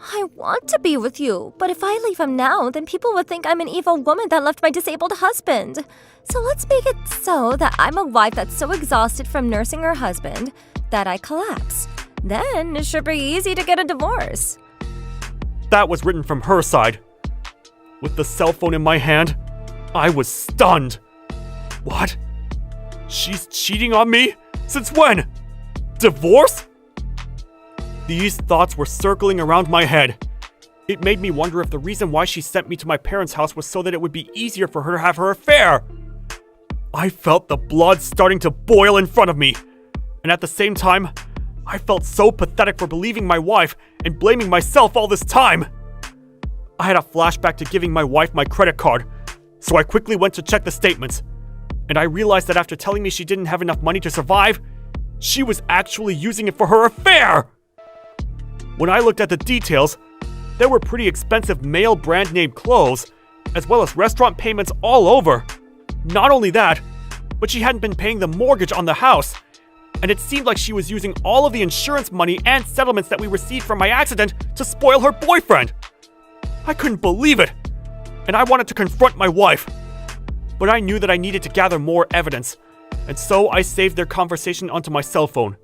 S2: I want to be with you, but if I leave him now, then people would think I'm an evil woman that left my disabled husband. So let's make it so that I'm a wife that's so exhausted from nursing her husband that I collapse. Then it should be easy to get a divorce.
S4: That was written from her side. With the cell phone in my hand, I was stunned. What? She's cheating on me? Since when? Divorce? These thoughts were circling around my head. It made me wonder if the reason why she sent me to my parents' house was so that it would be easier for her to have her affair. I felt the blood starting to boil in front of me. And at the same time, I felt so pathetic for believing my wife and blaming myself all this time. I had a flashback to giving my wife my credit card, so I quickly went to check the statements. And I realized that after telling me she didn't have enough money to survive, she was actually using it for her affair. When I looked at the details, there were pretty expensive male brand name clothes, as well as restaurant payments all over. Not only that, but she hadn't been paying the mortgage on the house, and it seemed like she was using all of the insurance money and settlements that we received from my accident to spoil her boyfriend. I couldn't believe it, and I wanted to confront my wife. But I knew that I needed to gather more evidence, and so I saved their conversation onto my cell phone.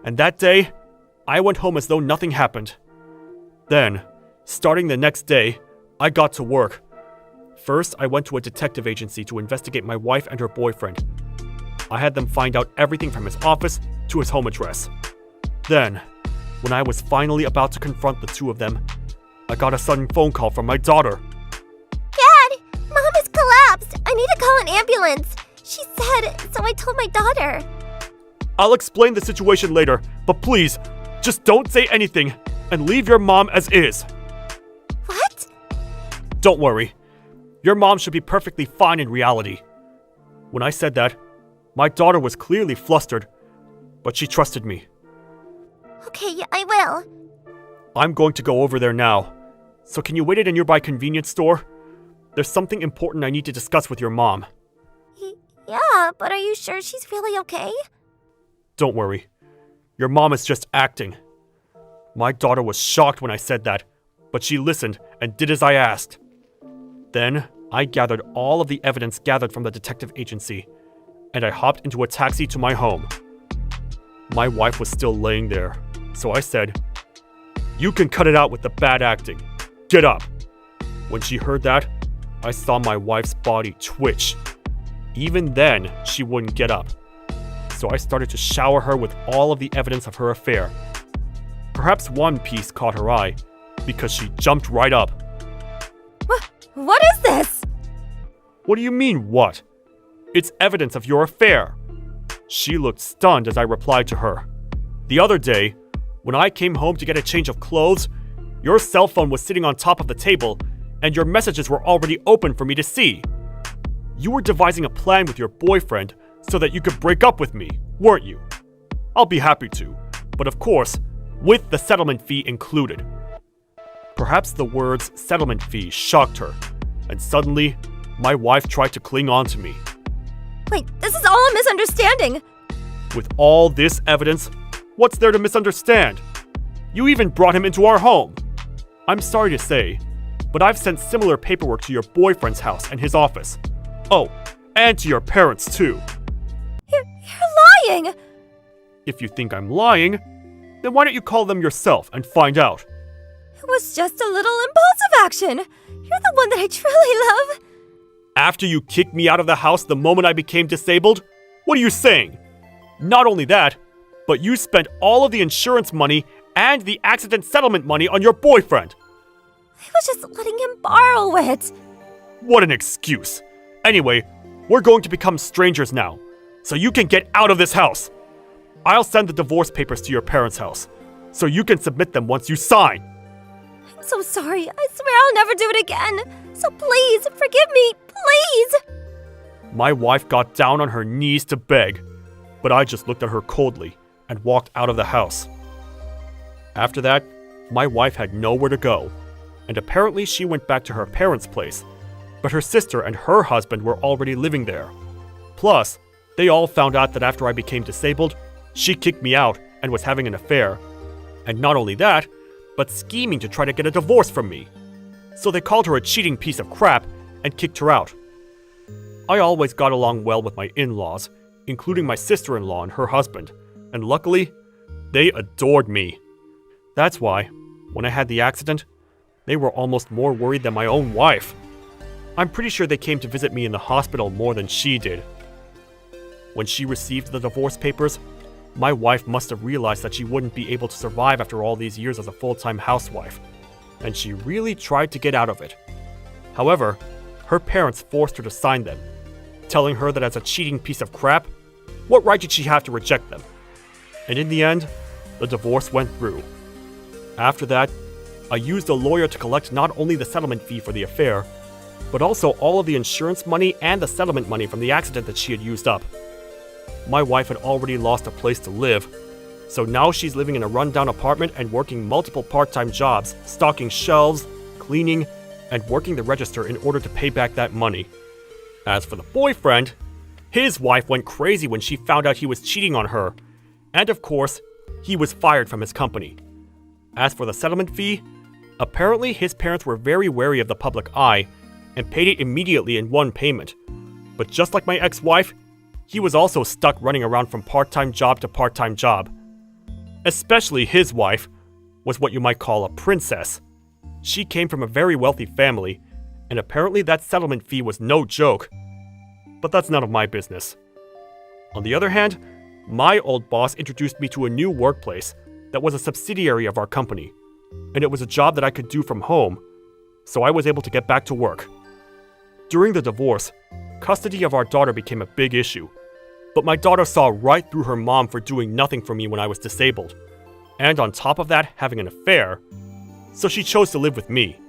S4: And that day, I went home as though nothing happened. Then, starting the next day, I got to work. First, I went to a detective agency to investigate my wife and her boyfriend. I had them find out everything from his office to his home address. Then, when I was finally about to confront the two of them, I got a sudden phone call from my daughter.
S3: Dad, Mom has collapsed. I need to call an ambulance. She said, so I told my daughter.
S4: I'll explain the situation later, but please, just don't say anything and leave your mom as is.
S3: What?
S4: Don't worry. Your mom should be perfectly fine in reality. When I said that, my daughter was clearly flustered, but she trusted me.
S3: Okay, I will.
S4: I'm going to go over there now. So can you wait at a nearby convenience store? There's something important I need to discuss with your mom.
S3: Yeah, but are you sure she's really okay?
S4: Don't worry. Your mom is just acting. My daughter was shocked when I said that, but she listened and did as I asked. Then, I gathered all of the evidence gathered from the detective agency, and I hopped into a taxi to my home. My wife was still laying there, so I said, "You can cut it out with the bad acting. Get up." When she heard that, I saw my wife's body twitch. Even then, she wouldn't get up. So I started to shower her with all of the evidence of her affair. Perhaps one piece caught her eye, because she jumped right up.
S2: What is this?
S4: What do you mean, what? It's evidence of your affair. She looked stunned as I replied to her. The other day, when I came home to get a change of clothes, your cell phone was sitting on top of the table, and your messages were already open for me to see. You were devising a plan with your boyfriend so that you could break up with me, weren't you? I'll be happy to, but of course, with the settlement fee included. Perhaps the words settlement fee shocked her, and suddenly, my wife tried to cling on to me.
S2: Wait, this is all a misunderstanding.
S4: With all this evidence, what's there to misunderstand? You even brought him into our home. I'm sorry to say, but I've sent similar paperwork to your boyfriend's house and his office. Oh, and to your parents too.
S2: You're lying!
S4: If you think I'm lying, then why don't you call them yourself and find out?
S2: It was just a little impulsive action. You're the one that I truly love.
S4: After you kicked me out of the house the moment I became disabled? What are you saying? Not only that, but you spent all of the insurance money and the accident settlement money on your boyfriend.
S2: I was just letting him borrow it.
S4: What an excuse. Anyway, we're going to become strangers now, so you can get out of this house. I'll send the divorce papers to your parents' house, so you can submit them once you sign.
S2: I'm so sorry. I swear I'll never do it again. So please, forgive me, please.
S4: My wife got down on her knees to beg, but I just looked at her coldly and walked out of the house. After that, my wife had nowhere to go, and apparently she went back to her parents' place. but her sister and her husband were already living there. Plus, they all found out that after I became disabled, she kicked me out and was having an affair. And not only that, but scheming to try to get a divorce from me. So they called her a cheating piece of crap and kicked her out. I always got along well with my in-laws, including my sister-in-law and her husband, and luckily, they adored me. That's why, when I had the accident, they were almost more worried than my own wife. I'm pretty sure they came to visit me in the hospital more than she did. When she received the divorce papers, my wife must have realized that she wouldn't be able to survive after all these years as a full-time housewife, and she really tried to get out of it. However, her parents forced her to sign them, telling her that as a cheating piece of crap, what right did she have to reject them? And in the end, the divorce went through. After that, I used a lawyer to collect not only the settlement fee for the affair, but also all of the insurance money and the settlement money from the accident that she had used up. My wife had already lost a place to live, so now she's living in a rundown apartment and working multiple part-time jobs, stocking shelves, cleaning, and working the register in order to pay back that money. As for the boyfriend, his wife went crazy when she found out he was cheating on her, and of course, he was fired from his company. As for the settlement fee, apparently his parents were very wary of the public eye and paid it immediately in one payment. But just like my ex-wife, he was also stuck running around from part-time job to part-time job. Especially his wife was what you might call a princess. She came from a very wealthy family, and apparently that settlement fee was no joke. But that's none of my business. On the other hand, my old boss introduced me to a new workplace that was a subsidiary of our company, and it was a job that I could do from home, so I was able to get back to work. During the divorce, custody of our daughter became a big issue, but my daughter saw right through her mom for doing nothing for me when I was disabled, and on top of that, having an affair, so she chose to live with me.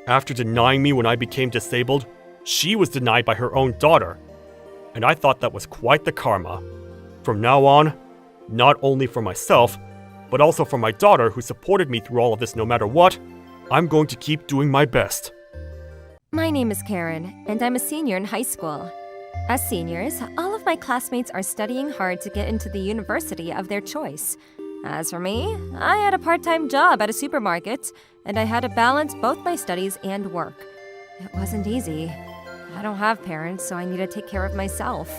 S4: After denying me when I became disabled, she was denied by her own daughter, and I thought that was quite the karma. From now on, not only for myself, but also for my daughter who supported me through all of this no matter what, I'm going to keep doing my best.
S2: My name is Karen, and I'm a senior in high school. As seniors, all of my classmates are studying hard to get into the university of their choice. As for me, I had a part-time job at a supermarket, and I had to balance both my studies and work. It wasn't easy. I don't have parents, so I need to take care of myself.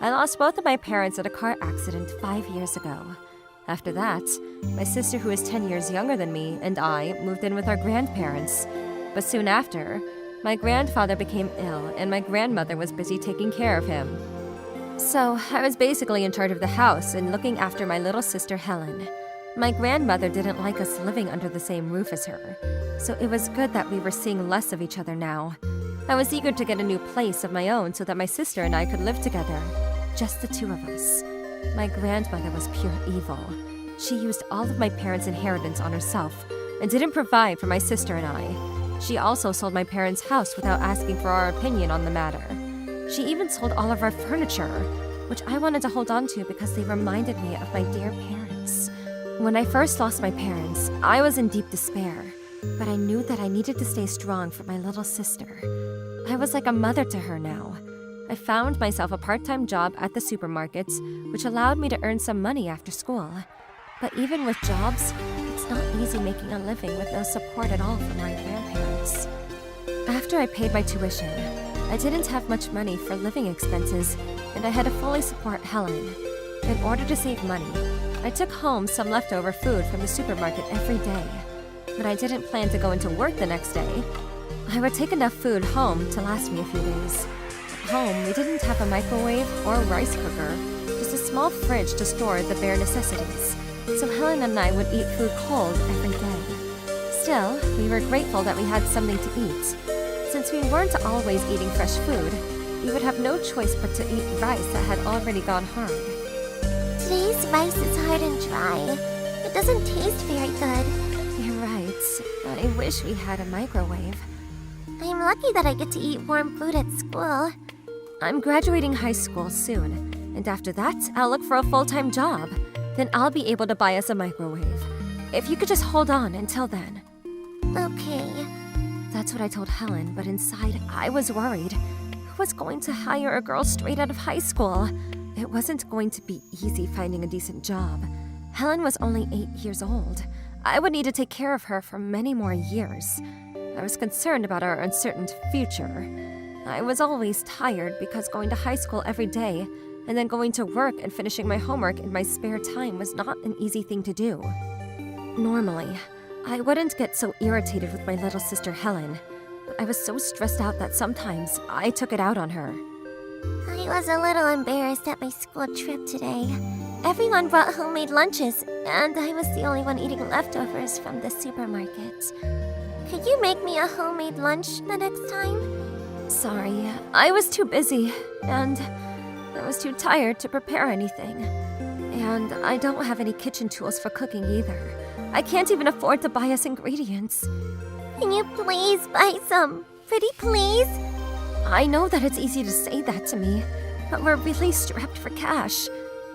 S2: I lost both of my parents at a car accident 5 years ago. After that, my sister, who is 10 years younger than me, and I moved in with our grandparents. But soon after, my grandfather became ill, and my grandmother was busy taking care of him. So, I was basically in charge of the house and looking after my little sister Helen. My grandmother didn't like us living under the same roof as her, so it was good that we were seeing less of each other now. I was eager to get a new place of my own so that my sister and I could live together, just the two of us. My grandmother was pure evil. She used all of my parents' inheritance on herself and didn't provide for my sister and I. She also sold my parents' house without asking for our opinion on the matter. She even sold all of our furniture, which I wanted to hold on to because they reminded me of my dear parents. When I first lost my parents, I was in deep despair, but I knew that I needed to stay strong for my little sister. I was like a mother to her now. I found myself a part-time job at the supermarkets, which allowed me to earn some money after school. But even with jobs, it's not easy making a living with no support at all from my grandparents. After I paid my tuition, I didn't have much money for living expenses, and I had to fully support Helen. In order to save money, I took home some leftover food from the supermarket every day. When I didn't plan to go into work the next day, I would take enough food home to last me a few days. At home, we didn't have a microwave or a rice cooker, just a small fridge to store the bare necessities, so Helen and I would eat food cold every day. Still, we were grateful that we had something to eat. Since we weren't always eating fresh food, we would have no choice but to eat rice that had already gone hard.
S3: Today's rice is hard and dry. It doesn't taste very good.
S2: You're right, but I wish we had a microwave.
S3: I'm lucky that I get to eat warm food at school.
S2: I'm graduating high school soon, and after that, I'll look for a full-time job. Then I'll be able to buy us a microwave. If you could just hold on until then.
S3: Okay.
S2: That's what I told Helen, but inside, I was worried. Who was going to hire a girl straight out of high school? It wasn't going to be easy finding a decent job. Helen was only 8 years old. I would need to take care of her for many more years. I was concerned about our uncertain future. I was always tired because going to high school every day and then going to work and finishing my homework in my spare time was not an easy thing to do. Normally, I wouldn't get so irritated with my little sister Helen, but I was so stressed out that sometimes I took it out on her.
S3: I was a little embarrassed at my school trip today. Everyone brought homemade lunches, and I was the only one eating leftovers from the supermarket. Could you make me a homemade lunch the next time?
S2: Sorry, I was too busy, and I was too tired to prepare anything. And I don't have any kitchen tools for cooking either. I can't even afford to buy us ingredients.
S3: Can you please buy some? Pretty please?
S2: I know that it's easy to say that to me, but we're really strapped for cash.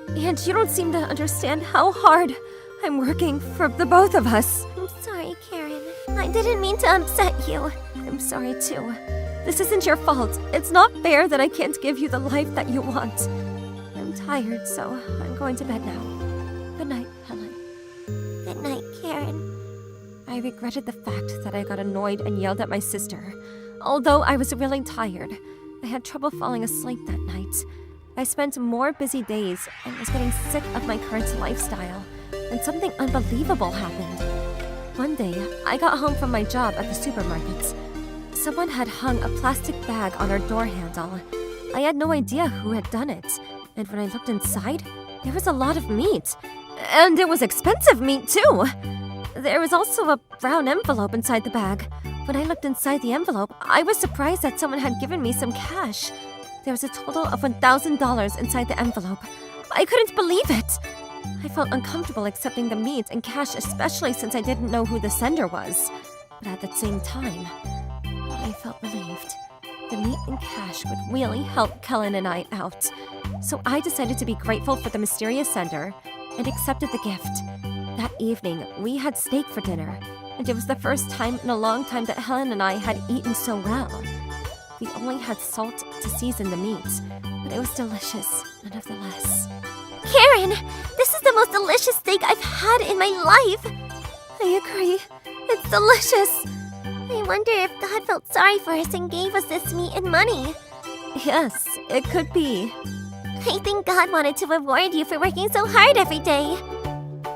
S2: And you don't seem to understand how hard I'm working for the both of us.
S3: I'm sorry, Karen. I didn't mean to upset you.
S2: I'm sorry too. This isn't your fault. It's not fair that I can't give you the life that you want. I'm tired, so I'm going to bed now. Good night, Helen.
S3: Good night, Karen.
S2: I regretted the fact that I got annoyed and yelled at my sister. Although I was really tired, I had trouble falling asleep that night. I spent more busy days and was getting sick of my current lifestyle, and something unbelievable happened. One day, I got home from my job at the supermarket. Someone had hung a plastic bag on our door handle. I had no idea who had done it, and when I looked inside, there was a lot of meat. And it was expensive meat, too! There was also a brown envelope inside the bag. When I looked inside the envelope, I was surprised that someone had given me some cash. There was a total of $1,000 inside the envelope. I couldn't believe it! I felt uncomfortable accepting the meat and cash, especially since I didn't know who the sender was. But at the same time, I felt relieved. The meat and cash would really help Kellen and I out. So I decided to be grateful for the mysterious sender and accepted the gift. That evening, we had steak for dinner, and it was the first time in a long time that Helen and I had eaten so well. We only had salt to season the meat, but it was delicious nonetheless.
S3: Karen, this is the most delicious steak I've had in my life.
S2: I agree. It's delicious.
S3: I wonder if God felt sorry for us and gave us this meat and money.
S2: Yes, it could be.
S3: I think God wanted to reward you for working so hard every day.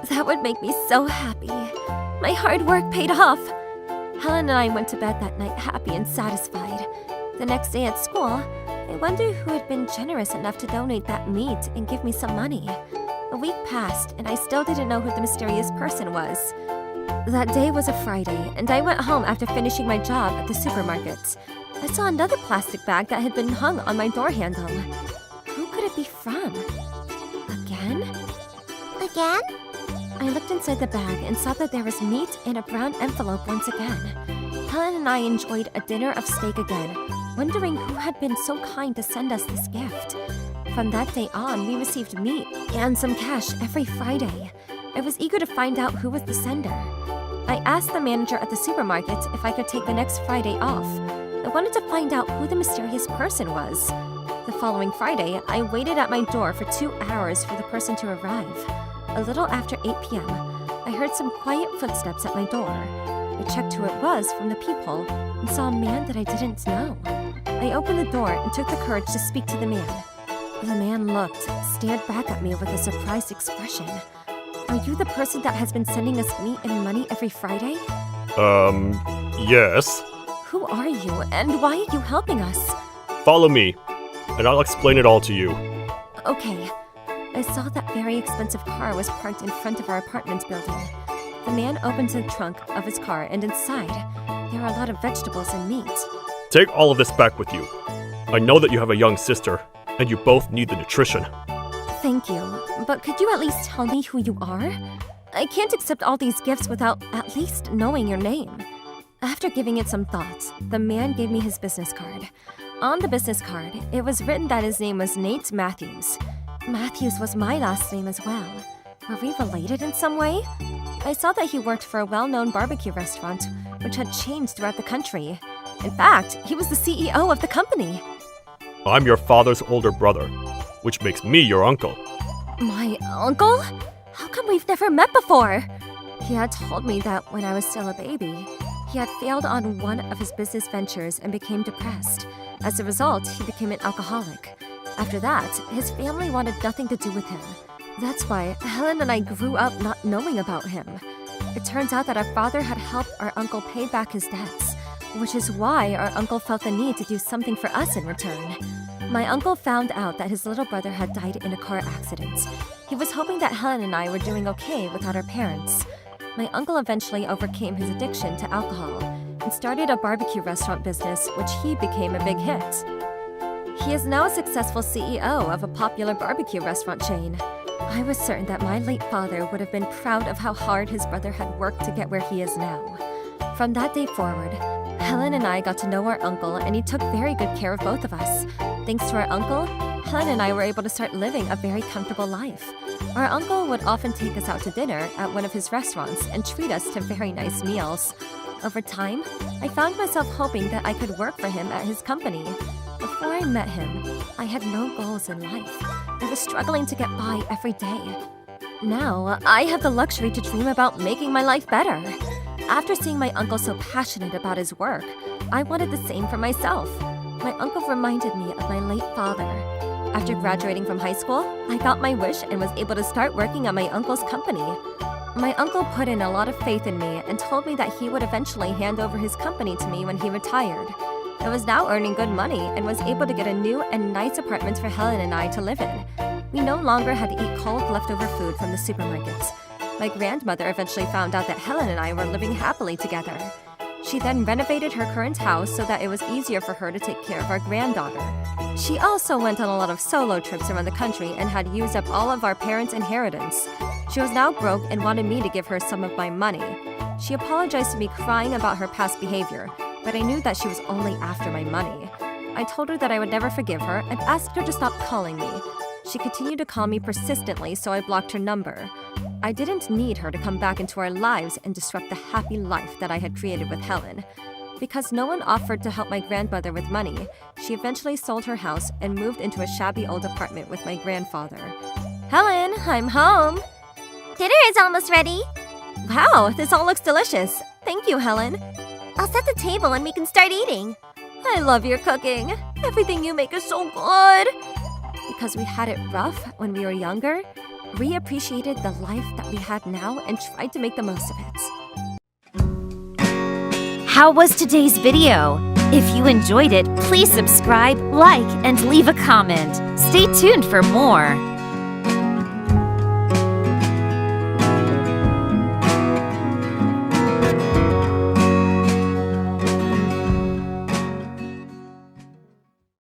S2: That would make me so happy. My hard work paid off. Helen and I went to bed that night happy and satisfied. The next day at school, I wondered who had been generous enough to donate that meat and give me some money. A week passed, and I still didn't know who the mysterious person was. That day was a Friday, and I went home after finishing my job at the supermarket. I saw another plastic bag that had been hung on my door handle. Who could it be from? Again?
S3: Again?
S2: I looked inside the bag and saw that there was meat in a brown envelope once again. Helen and I enjoyed a dinner of steak again, wondering who had been so kind to send us this gift. From that day on, we received meat and some cash every Friday. I was eager to find out who was the sender. I asked the manager at the supermarket if I could take the next Friday off. I wanted to find out who the mysterious person was. The following Friday, I waited at my door for 2 hours for the person to arrive. A little after 8 p.m., I heard some quiet footsteps at my door. I checked who it was from the peephole and saw a man that I didn't know. I opened the door and took the courage to speak to the man. The man looked, stared back at me with a surprised expression. Are you the person that has been sending us meat and money every Friday?
S4: Yes.
S2: Who are you, and why are you helping us?
S4: Follow me, and I'll explain it all to you.
S2: Okay. I saw that very expensive car was parked in front of our apartment building. The man opened the trunk of his car, and inside, there are a lot of vegetables and meat.
S4: Take all of this back with you. I know that you have a young sister, and you both need the nutrition.
S2: Thank you, but could you at least tell me who you are? I can't accept all these gifts without at least knowing your name. After giving it some thought, the man gave me his business card. On the business card, it was written that his name was Nate Matthews. Matthews was my last name as well. Were we related in some way? I saw that he worked for a well-known barbecue restaurant which had changed throughout the country. In fact, he was the CEO of the company.
S4: I'm your father's older brother, which makes me your uncle.
S2: My uncle? How come we've never met before? He had told me that when I was still a baby, he had failed on one of his business ventures and became depressed. As a result, he became an alcoholic. After that, his family wanted nothing to do with him. That's why Helen and I grew up not knowing about him. It turns out that our father had helped our uncle pay back his debts, which is why our uncle felt the need to do something for us in return. My uncle found out that his little brother had died in a car accident. He was hoping that Helen and I were doing okay without our parents. My uncle eventually overcame his addiction to alcohol and started a barbecue restaurant business, which he became a big hit. He is now a successful CEO of a popular barbecue restaurant chain. I was certain that my late father would have been proud of how hard his brother had worked to get where he is now. From that day forward, Helen and I got to know our uncle, and he took very good care of both of us. Thanks to our uncle, Helen and I were able to start living a very comfortable life. Our uncle would often take us out to dinner at one of his restaurants and treat us to very nice meals. Over time, I found myself hoping that I could work for him at his company. Before I met him, I had no goals in life. I was struggling to get by every day. Now, I have the luxury to dream about making my life better. After seeing my uncle so passionate about his work, I wanted the same for myself. My uncle reminded me of my late father. After graduating from high school, I got my wish and was able to start working at my uncle's company. My uncle put in a lot of faith in me and told me that he would eventually hand over his company to me when he retired. I was now earning good money and was able to get a new and nice apartment for Helen and I to live in. We no longer had to eat cold leftover food from the supermarkets. My grandmother eventually found out that Helen and I were living happily together. She then renovated her current house so that it was easier for her to take care of our granddaughter. She also went on a lot of solo trips around the country and had used up all of our parents' inheritance. She was now broke and wanted me to give her some of my money. She apologized to me crying about her past behavior, but I knew that she was only after my money. I told her that I would never forgive her and asked her to stop calling me. She continued to call me persistently, so I blocked her number. I didn't need her to come back into our lives and disrupt the happy life that I had created with Helen. Because no one offered to help my grandmother with money, she eventually sold her house and moved into a shabby old apartment with my grandfather. Helen, I'm home!
S3: Dinner is almost ready.
S2: Wow, this all looks delicious. Thank you, Helen.
S3: I'll set the table and we can start eating.
S2: I love your cooking. Everything you make is so good. Because we had it rough when we were younger, we appreciated the life that we had now and tried to make the most of it.
S1: How was today's video? If you enjoyed it, please subscribe, like, and leave a comment. Stay tuned for more.